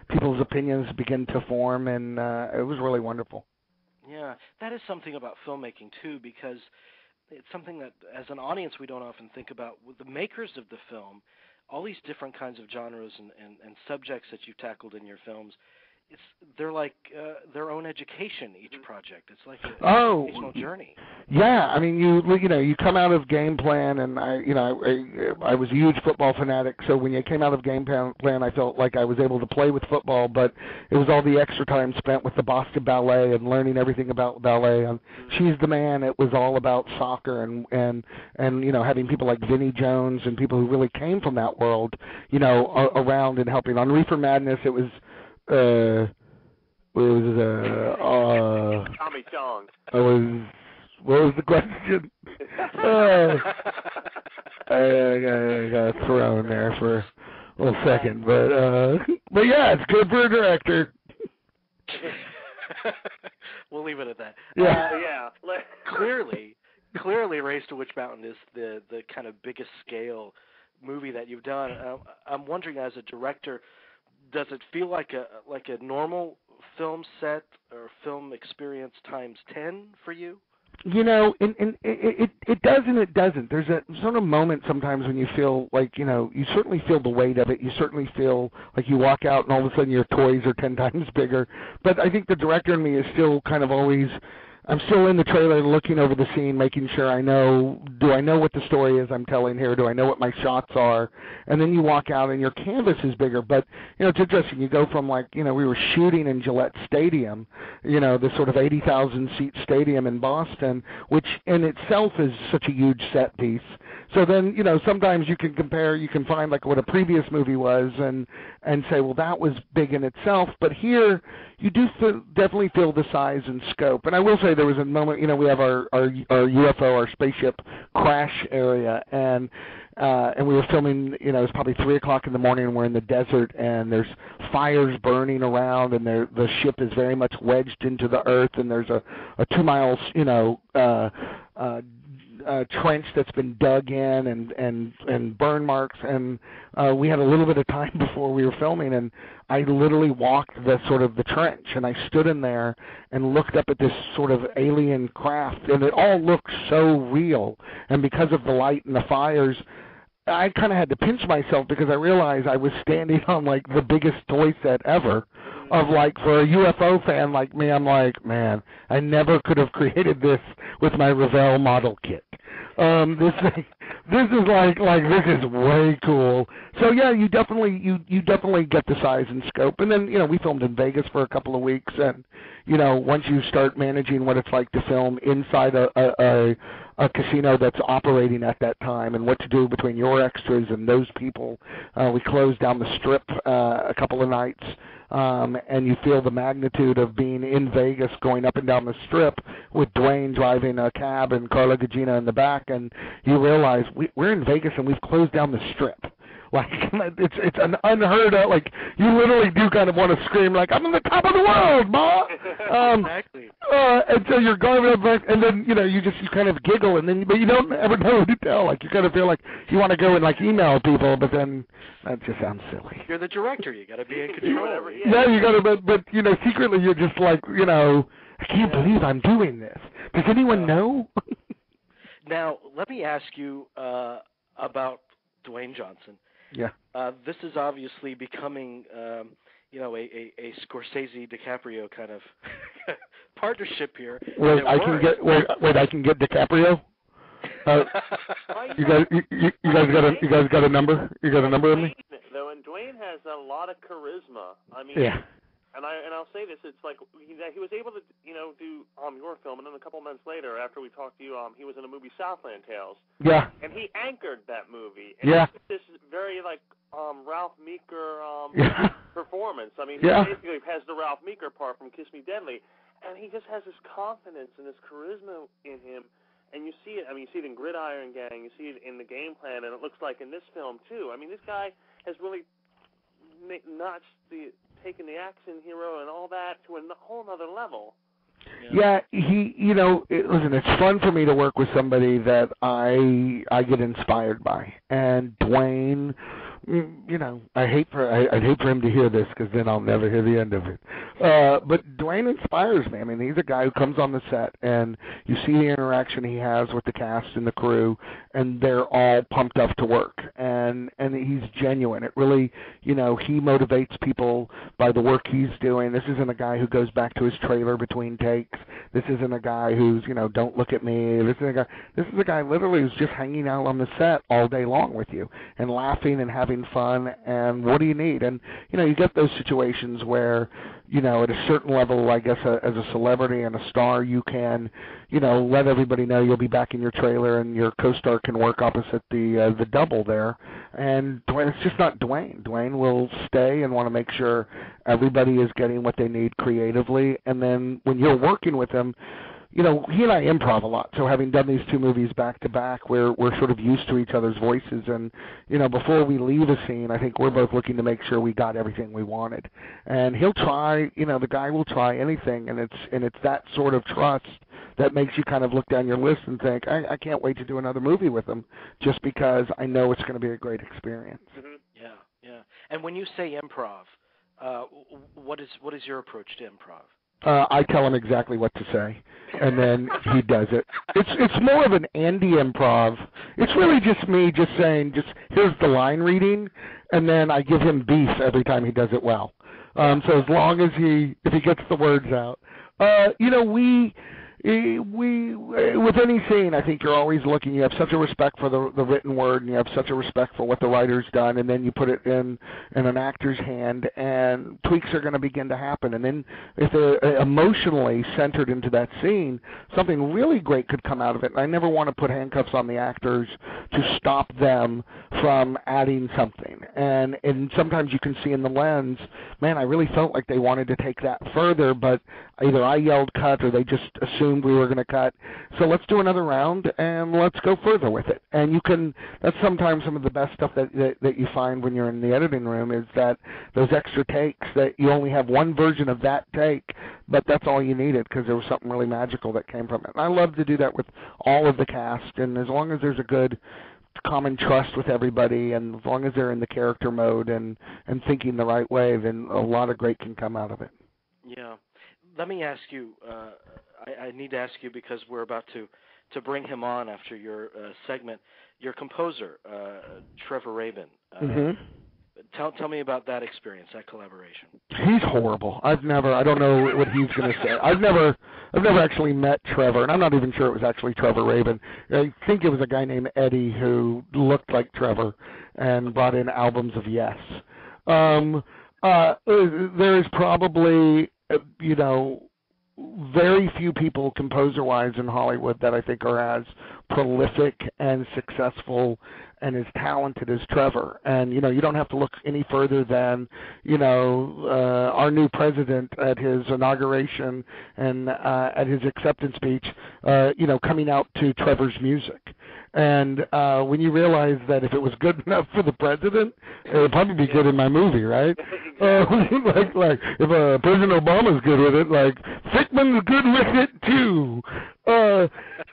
[SPEAKER 6] people's opinions begin to form, and it was really wonderful.
[SPEAKER 7] Yeah, that is something about filmmaking, too, because it's something that, as an audience, we don't often think about. With the makers of the film, all these different kinds of genres and subjects that you've tackled in your films, they're like their own education, each project. It's like an educational journey.
[SPEAKER 6] Yeah, I mean, you come out of Game Plan, and I was a huge football fanatic, so when you came out of Game Plan, I felt like I was able to play with football, but it was all the extra time spent with the Boston Ballet and learning everything about ballet. And She's the Man, it was all about soccer and having people like Vinnie Jones and people who really came from that world, around and helping. On Reefer Madness, it was Tommy
[SPEAKER 2] Chong.
[SPEAKER 6] What was the question? I got thrown there for a little second, but yeah, it's good for a director.
[SPEAKER 7] We'll leave it at that.
[SPEAKER 6] Yeah.
[SPEAKER 7] Clearly, Race to Witch Mountain is the kind of biggest scale movie that you've done. I'm wondering, as a director, does it feel like a normal film set or film experience times 10 for you?
[SPEAKER 6] It does and it doesn't. There's a sort of moment sometimes when you feel like, you certainly feel the weight of it. You certainly feel like you walk out and all of a sudden your toys are 10 times bigger. But I think the director in me is still kind of always, I'm still in the trailer looking over the scene, making sure do I know what the story is I'm telling here? Do I know what my shots are? And then you walk out and your canvas is bigger. But, it's interesting. You go from we were shooting in Gillette Stadium, this sort of 80,000 seat stadium in Boston, which in itself is such a huge set piece. So then, sometimes you can compare, you can find what a previous movie was and say, well, that was big in itself. But here, you do definitely feel the size and scope. And I will say there was a moment, we have our UFO, our spaceship crash area, and we were filming, it was probably 3 o'clock in the morning, and we're in the desert, and there's fires burning around, and the ship is very much wedged into the earth, and there's a 2 miles, trench that's been dug in and burn marks, and we had a little bit of time before we were filming, and I literally walked the trench, and I stood in there and looked up at this sort of alien craft, and it all looked so real, and because of the light and the fires, I kind of had to pinch myself because I realized I was standing on the biggest toy set ever, of like, for a UFO fan like me, I'm like, man, I never could have created this with my Revell model kit. This is like this is way cool. So yeah, you definitely get the size and scope. And then we filmed in Vegas for a couple of weeks, and once you start managing what it's like to film inside a casino that's operating at that time, and what to do between your extras and those people, we closed down the Strip a couple of nights. And you feel the magnitude of being in Vegas, going up and down the Strip with Dwayne driving a cab and Carla Gugino in the back, and you realize we're in Vegas and we've closed down the Strip. Like, it's an unheard of, like, you literally do kind of want to scream, like, I'm on the top of the world, Ma!
[SPEAKER 7] Exactly.
[SPEAKER 6] And so you're going up back, and then, you kind of giggle, and then, but you don't ever know who to tell. Like, you kind of feel like you want to go and, like, email people, but then that just sounds silly.
[SPEAKER 7] You're the director. You got to be in control.
[SPEAKER 6] Yeah, you got to, but secretly you're just like, I can't believe I'm doing this. Does anyone know?
[SPEAKER 7] Now, let me ask you about Dwayne Johnson.
[SPEAKER 6] Yeah.
[SPEAKER 7] This is obviously becoming, a Scorsese DiCaprio kind of partnership here.
[SPEAKER 6] Wait, I can get DiCaprio. You guys got a number? You got a number of me?
[SPEAKER 2] Though, and Dwayne has a lot of charisma. I mean,
[SPEAKER 6] yeah.
[SPEAKER 2] And I'll say this: it's like he was able to do your film, and then a couple months later, after we talked to you, he was in a movie, Southland Tales.
[SPEAKER 6] Yeah.
[SPEAKER 2] And he anchored that movie. And
[SPEAKER 6] yeah.
[SPEAKER 2] This very like Ralph Meeker performance. I mean, he basically has the Ralph Meeker part from Kiss Me Deadly, and he just has this confidence and this charisma in him. And you see it. I mean, you see it in Gridiron Gang. You see it in the Game Plan, and it looks like in this film too. I mean, this guy has really notched taking the action hero and all that to a whole other level.
[SPEAKER 6] Yeah, listen, it's fun for me to work with somebody that I get inspired by. And Dwayne, I'd hate for him to hear this, because then I'll never hear the end of it. But Dwayne inspires me. I mean, he's a guy who comes on the set, and you see the interaction he has with the cast and the crew, and they're all pumped up to work. And he's genuine. It really, he motivates people by the work he's doing. This isn't a guy who goes back to his trailer between takes. This isn't a guy who's, don't look at me. This is a guy literally who's just hanging out on the set all day long with you and laughing and having fun. And what do you need? And, you get those situations where, at a certain level, I guess, as a celebrity and a star, you can, let everybody know you'll be back in your trailer, and your co-star can work opposite the double there. And Dwayne, it's just not Dwayne. Dwayne will stay and want to make sure everybody is getting what they need creatively. And then when you're working with him, he and I improv a lot. So having done these two movies back to back, we're sort of used to each other's voices. And, before we leave a scene, I think we're both looking to make sure we got everything we wanted. And he'll try, the guy will try anything. And it's that sort of trust that makes you kind of look down your list and think, I can't wait to do another movie with him, just because I know it's going to be a great experience.
[SPEAKER 7] Mm-hmm. Yeah. And when you say improv, what is your approach to improv?
[SPEAKER 6] I tell him exactly what to say, and then he does it. It's more of an Andy improv. It's really just me just saying, here's the line reading, and then I give him beef every time he does it well. So as long as if he gets the words out, we with any scene, I think you're always looking. You have such a respect for the written word, and you have such a respect for what the writer's done, and then you put it in an actor's hand, and tweaks are going to begin to happen. And then if they're emotionally centered into that scene, something really great could come out of it. And I never want to put handcuffs on the actors to stop them from adding something. And sometimes you can see in the lens, man, I really felt like they wanted to take that further, but either I yelled cut or they just assumed we were going to cut. So let's do another round and let's go further with it. And that's sometimes some of the best stuff that you find when you're in the editing room, is that those extra takes, that you only have one version of that take, but that's all you needed because there was something really magical that came from it. And I love to do that with all of the cast, and as long as there's a good common trust with everybody, and as long as they're in the character mode and thinking the right way, then a lot of great can come out of it.
[SPEAKER 7] Yeah. Let me ask you, I need to ask you, because we're about to bring him on after your segment, your composer, Trevor Rabin. Tell me about that experience, that collaboration.
[SPEAKER 6] He's horrible. I don't know what he's going to say. I've never actually met Trevor, and I'm not even sure it was actually Trevor Rabin. I think it was a guy named Eddie who looked like Trevor and brought in albums of Yes. There is probably, very few people composer-wise in Hollywood that I think are as prolific and successful and as talented as Trevor. And, you don't have to look any further than, our new president at his inauguration and at his acceptance speech, coming out to Trevor's music. And when you realize that if it was good enough for the president, it would probably be good in my movie, right? Like if President Obama's good with it, like Fickman's good with it too.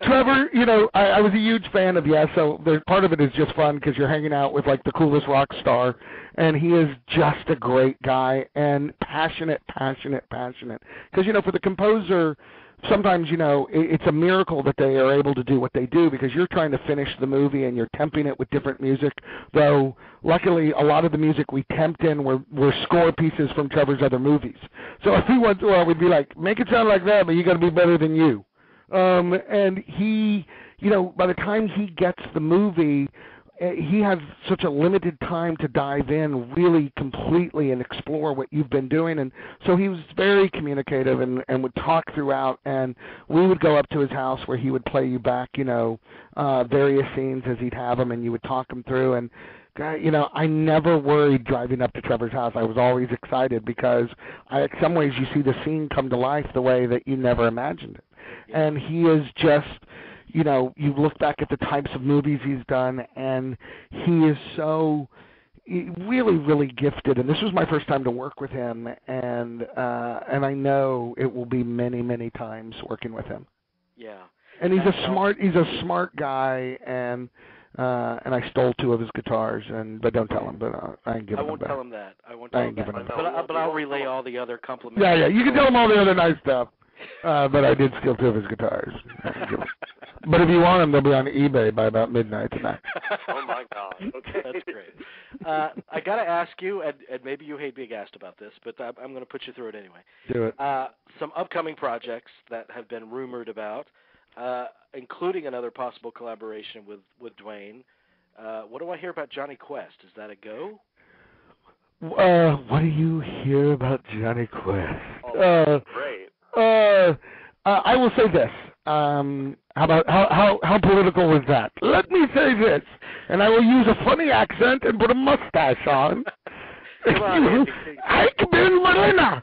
[SPEAKER 6] Trevor, I was a huge fan of Yes, so part of it is just fun because you're hanging out with like the coolest rock star, and he is just a great guy and passionate. Because for the composer, sometimes, it's a miracle that they are able to do what they do because you're trying to finish the movie and you're temping it with different music, though luckily a lot of the music we temped in were score pieces from Trevor's other movies. So every once in a while we'd be like, make it sound like that, but you got to be better than you. And he, by the time he gets the movie, he has such a limited time to dive in really completely and explore what you've been doing. And so he was very communicative and would talk throughout. And we would go up to his house where he would play you back, various scenes as he'd have them, and you would talk them through. And, I never worried driving up to Trevor's house. I was always excited because in some ways you see the scene come to life the way that you never imagined it. And he is just... you look back at the types of movies he's done, and he is so really, really gifted. And this was my first time to work with him, and I know it will be many, many times working with him.
[SPEAKER 7] Yeah.
[SPEAKER 6] And he's a smart guy, and I stole 2 of his guitars, but don't tell him. But I ain't giving him back.
[SPEAKER 7] I won't tell him that. But I'll relay all the other compliments.
[SPEAKER 6] Yeah. You can tell him all the other nice stuff. But I did steal 2 of his guitars. But if you want them, they'll be on eBay by about midnight tonight.
[SPEAKER 2] Oh, my God. Okay.
[SPEAKER 7] That's great. I got to ask you, and maybe you hate being asked about this, but I'm going to put you through it anyway.
[SPEAKER 6] Do it.
[SPEAKER 7] Some upcoming projects that have been rumored about, including another possible collaboration with Dwayne. What do I hear about Johnny Quest? Is that a go?
[SPEAKER 6] What do you hear about Johnny Quest?
[SPEAKER 2] Oh, great.
[SPEAKER 6] I will say this. How political was that? Let me say this, and I will use a funny accent and put a mustache on. Ike Ben Marina.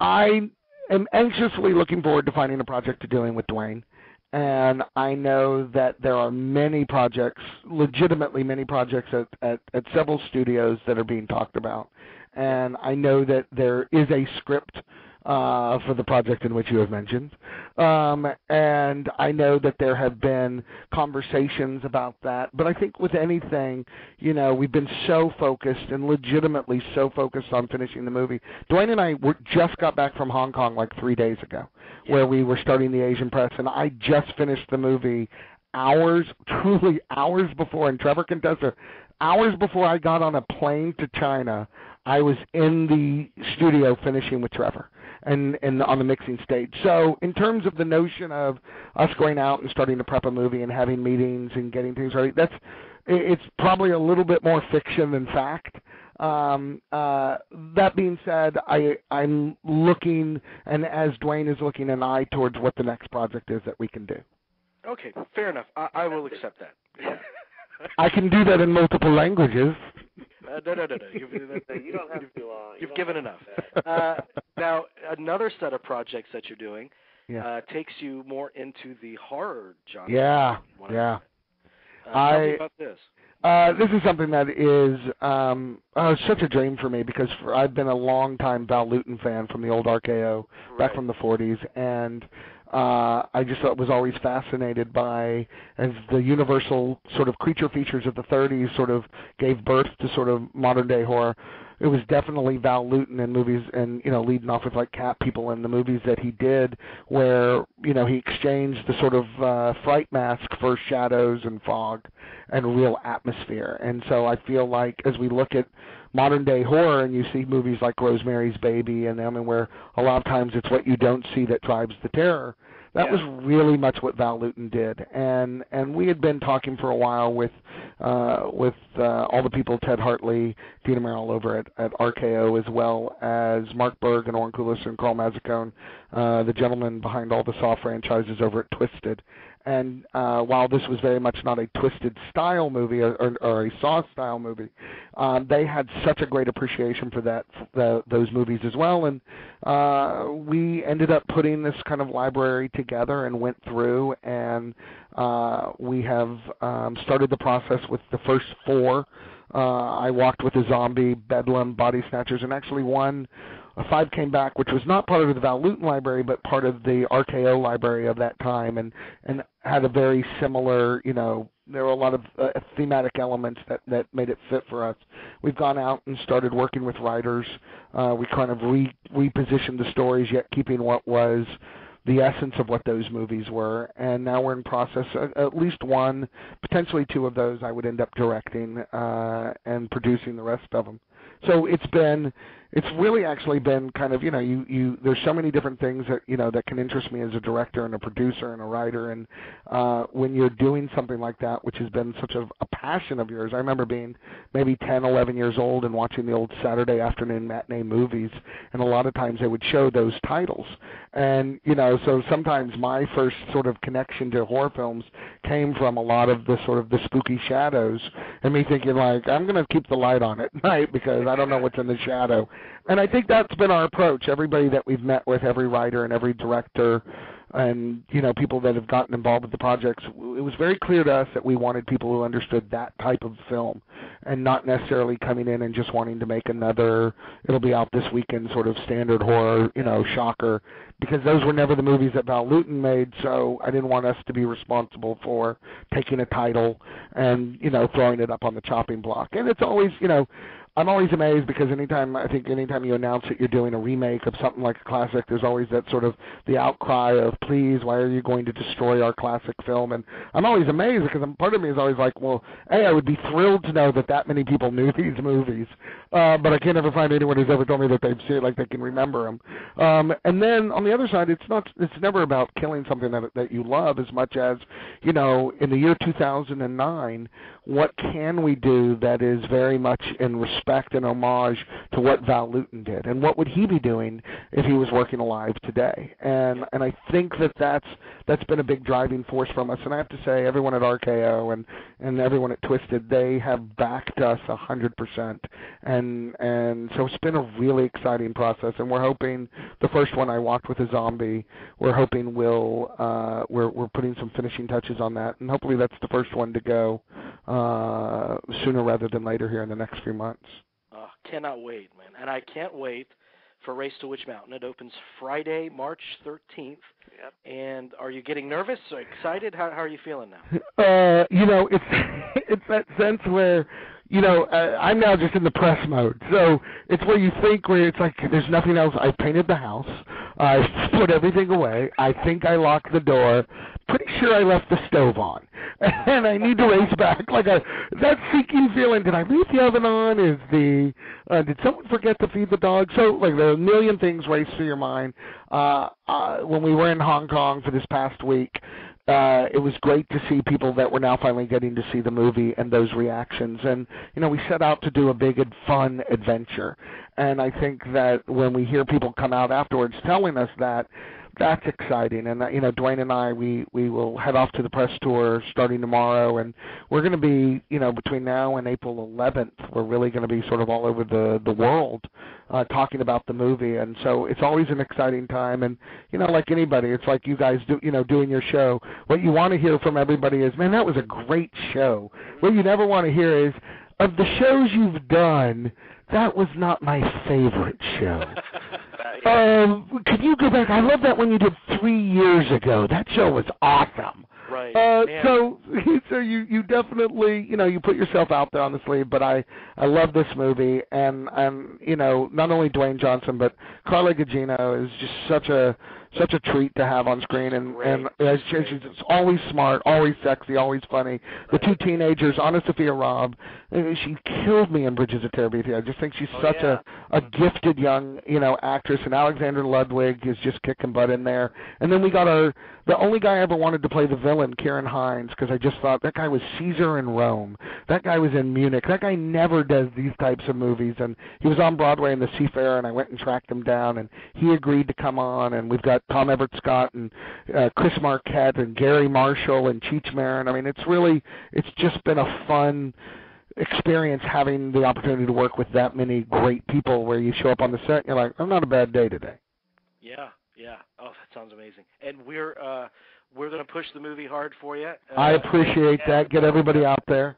[SPEAKER 6] I am anxiously looking forward to finding a project to doing with Dwayne. And I know that there are many projects, legitimately many projects at several studios that are being talked about. And I know that there is a script for the project in which you have mentioned. And I know that there have been conversations about that. But I think with anything, we've been so focused and legitimately so focused on finishing the movie. Dwayne and I just got back from Hong Kong like 3 days ago, where we were starting the Asian press, and I just finished the movie truly hours before, and Trevor can test it, hours before I got on a plane to China. I was in the studio finishing with Trevor and on the mixing stage. So in terms of the notion of us going out and starting to prep a movie and having meetings and getting things ready, it's probably a little bit more fiction than fact. That being said, I'm looking, and as Dwayne is looking, an eye towards what the next project is that we can do.
[SPEAKER 7] Okay, fair enough. I will accept that. Yeah.
[SPEAKER 6] I can do that in multiple languages.
[SPEAKER 7] No.
[SPEAKER 2] You don't have to.
[SPEAKER 7] You've given enough. Now, another set of projects that you're doing takes you more into the horror genre.
[SPEAKER 6] Yeah.
[SPEAKER 7] Tell me about this.
[SPEAKER 6] This is something that is such a dream for me because I've been a long-time Val Lewton fan from the old RKO back from the 40s, and I just was always fascinated by, as the universal sort of creature features of the 30s sort of gave birth to sort of modern-day horror, it was definitely Val Lewton in movies, and leading off with like Cat People in the movies that he did, where he exchanged the sort of fright mask for shadows and fog and real atmosphere. And so I feel like as we look at modern day horror and you see movies like Rosemary's Baby and them, and where a lot of times it's what you don't see that drives the terror. That was really much what Val Lewton did, and we had been talking for a while with all the people, Ted Hartley, Dina Merrill over at RKO, as well as Mark Berg and Oren Kulis and Carl Mazzacone, the gentleman behind all the Saw franchises over at Twisted. And while this was very much not a Twisted style movie or a Saw style movie, they had such a great appreciation for those movies as well. And we ended up putting this kind of library together and went through, and we have started the process with the first 4. I walked with a Zombie, Bedlam, Body Snatchers, and actually 5 came back, which was not part of the Val Lewton library, but part of the RKO library of that time, and had a very similar, there were a lot of thematic elements that made it fit for us. We've gone out and started working with writers. We kind of repositioned the stories, yet keeping what was the essence of what those movies were, and now we're in process. At least 1, potentially 2 of those I would end up directing and producing the rest of them. So it's really actually been kind of, there's so many different things that, that can interest me as a director and a producer and a writer. And when you're doing something like that, which has been such a passion of yours, I remember being maybe 10, 11 years old and watching the old Saturday afternoon matinee movies, and a lot of times they would show those titles. And, so sometimes my first sort of connection to horror films came from a lot of the sort of the spooky shadows, and me thinking like, I'm going to keep the light on at night because I don't know what's in the shadow. And I think that's been our approach. Everybody that we've met with, every writer and every director and, people that have gotten involved with the projects, it was very clear to us that we wanted people who understood that type of film and not necessarily coming in and just wanting to make another, it'll be out this weekend sort of standard horror, shocker, because those were never the movies that Val Lewton made, so I didn't want us to be responsible for taking a title and, throwing it up on the chopping block. And it's always, I'm always amazed because anytime you announce that you're doing a remake of something like a classic, there's always that sort of the outcry of, please, why are you going to destroy our classic film? And I'm always amazed because part of me is always like, well, A, I would be thrilled to know that many people knew these movies, but I can't ever find anyone who's ever told me that they've seen it, like they can remember them. And then on the other side, it's never about killing something that you love as much as, in the year 2009, what can we do that is very much in respect and homage to what Val Lewton did, and what would he be doing if he was working alive today? And I think that's been a big driving force from us. And I have to say, everyone at RKO and everyone at Twisted, they have backed us 100%. And so it's been a really exciting process. And we're hoping the first one, I Walked with a Zombie, we're hoping we're putting some finishing touches on that, and hopefully that's the first one to go sooner rather than later here in the next few months.
[SPEAKER 7] Cannot wait, man. And I can't wait for Race to Witch Mountain. It opens Friday, March 13th. Yep. And are you getting nervous or excited? How are you feeling now?
[SPEAKER 6] It's that sense where, I'm now just in the press mode. So it's where you think where it's like there's nothing else. I painted the house. I put everything away. I think I locked the door. Pretty sure I left the stove on. And I need to race back. Like that seeking feeling, did I leave the oven on? Did someone forget to feed the dog? So like there are a million things race through your mind. When we were in Hong Kong for this past week, it was great to see people that were now finally getting to see the movie and those reactions. And, we set out to do a big and fun adventure. And I think that when we hear people come out afterwards telling us that, that's exciting. And, Dwayne and I, we will head off to the press tour starting tomorrow. And we're going to be, between now and April 11th, we're really going to be sort of all over the world talking about the movie. And so it's always an exciting time. And, like anybody, it's like you guys doing your show. What you want to hear from everybody is, man, that was a great show. What you never want to hear is, of the shows you've done, that was not my favorite show. Could you go back? I love that one you did 3 years ago. That show was awesome.
[SPEAKER 7] Right.
[SPEAKER 6] So you definitely, you put yourself out there on the sleeve, but I love this movie, and not only Dwayne Johnson, but Carla Gugino is just such a treat to have on screen, and she's always smart, always sexy, always funny. The two teenagers, Anna Sophia Robb, she killed me in Bridges of Terabithia. I just think she's such a gifted young, actress, and Alexander Ludwig is just kicking butt in there. And then we got the only guy I ever wanted to play the villain, Kieran Hines, because I just thought that guy was Caesar in Rome. That guy was in Munich. That guy never does these types of movies, and he was on Broadway in The Seafarer, and I went and tracked him down, and he agreed to come on, and we've got Tom Everett Scott and Chris Marquette and Gary Marshall and Cheech Marin. I mean, it's just been a fun experience having the opportunity to work with that many great people where you show up on the set and you're like, I'm not a bad day today.
[SPEAKER 7] Yeah. Oh, that sounds amazing. And we're going to push the movie hard for you.
[SPEAKER 6] I appreciate that. Get everybody out there.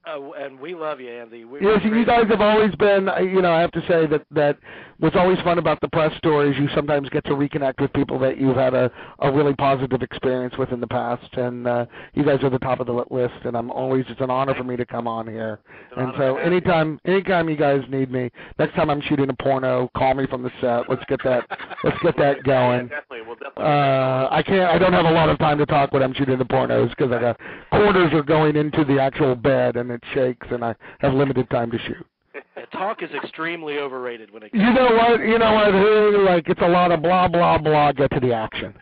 [SPEAKER 7] And we love you, Andy.
[SPEAKER 6] You guys have always been, I have to say that what's always fun about the press stories, you sometimes get to reconnect with people that you've had a really positive experience with in the past, and you guys are the top of the list, and it's an honor for me to come on here. And so anytime you guys need me, next time I'm shooting a porno, call me from the set. Let's get that going.
[SPEAKER 2] Yeah, definitely. We'll definitely.
[SPEAKER 6] I don't have a lot of time to talk when I'm shooting the pornos because I got quarters are going into the actual bed, and it shakes, and I have limited time to shoot.
[SPEAKER 7] Talk is extremely overrated when it comes.
[SPEAKER 6] You know what? It's a lot of blah blah blah. Get to the action.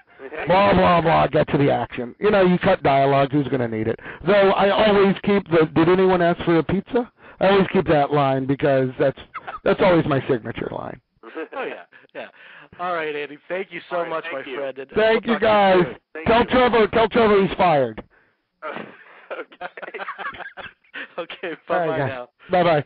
[SPEAKER 6] Blah blah blah. Get to the action. You cut dialogue. Who's going to need it? Though I always keep did anyone ask for a pizza? I always keep that line because that's always my signature line.
[SPEAKER 7] Oh yeah. All right, Andy. Thank you so much, my friend.
[SPEAKER 6] Thank you, guys. Tell Trevor he's fired.
[SPEAKER 2] Okay.
[SPEAKER 7] Okay, bye-bye now.
[SPEAKER 6] Bye-bye.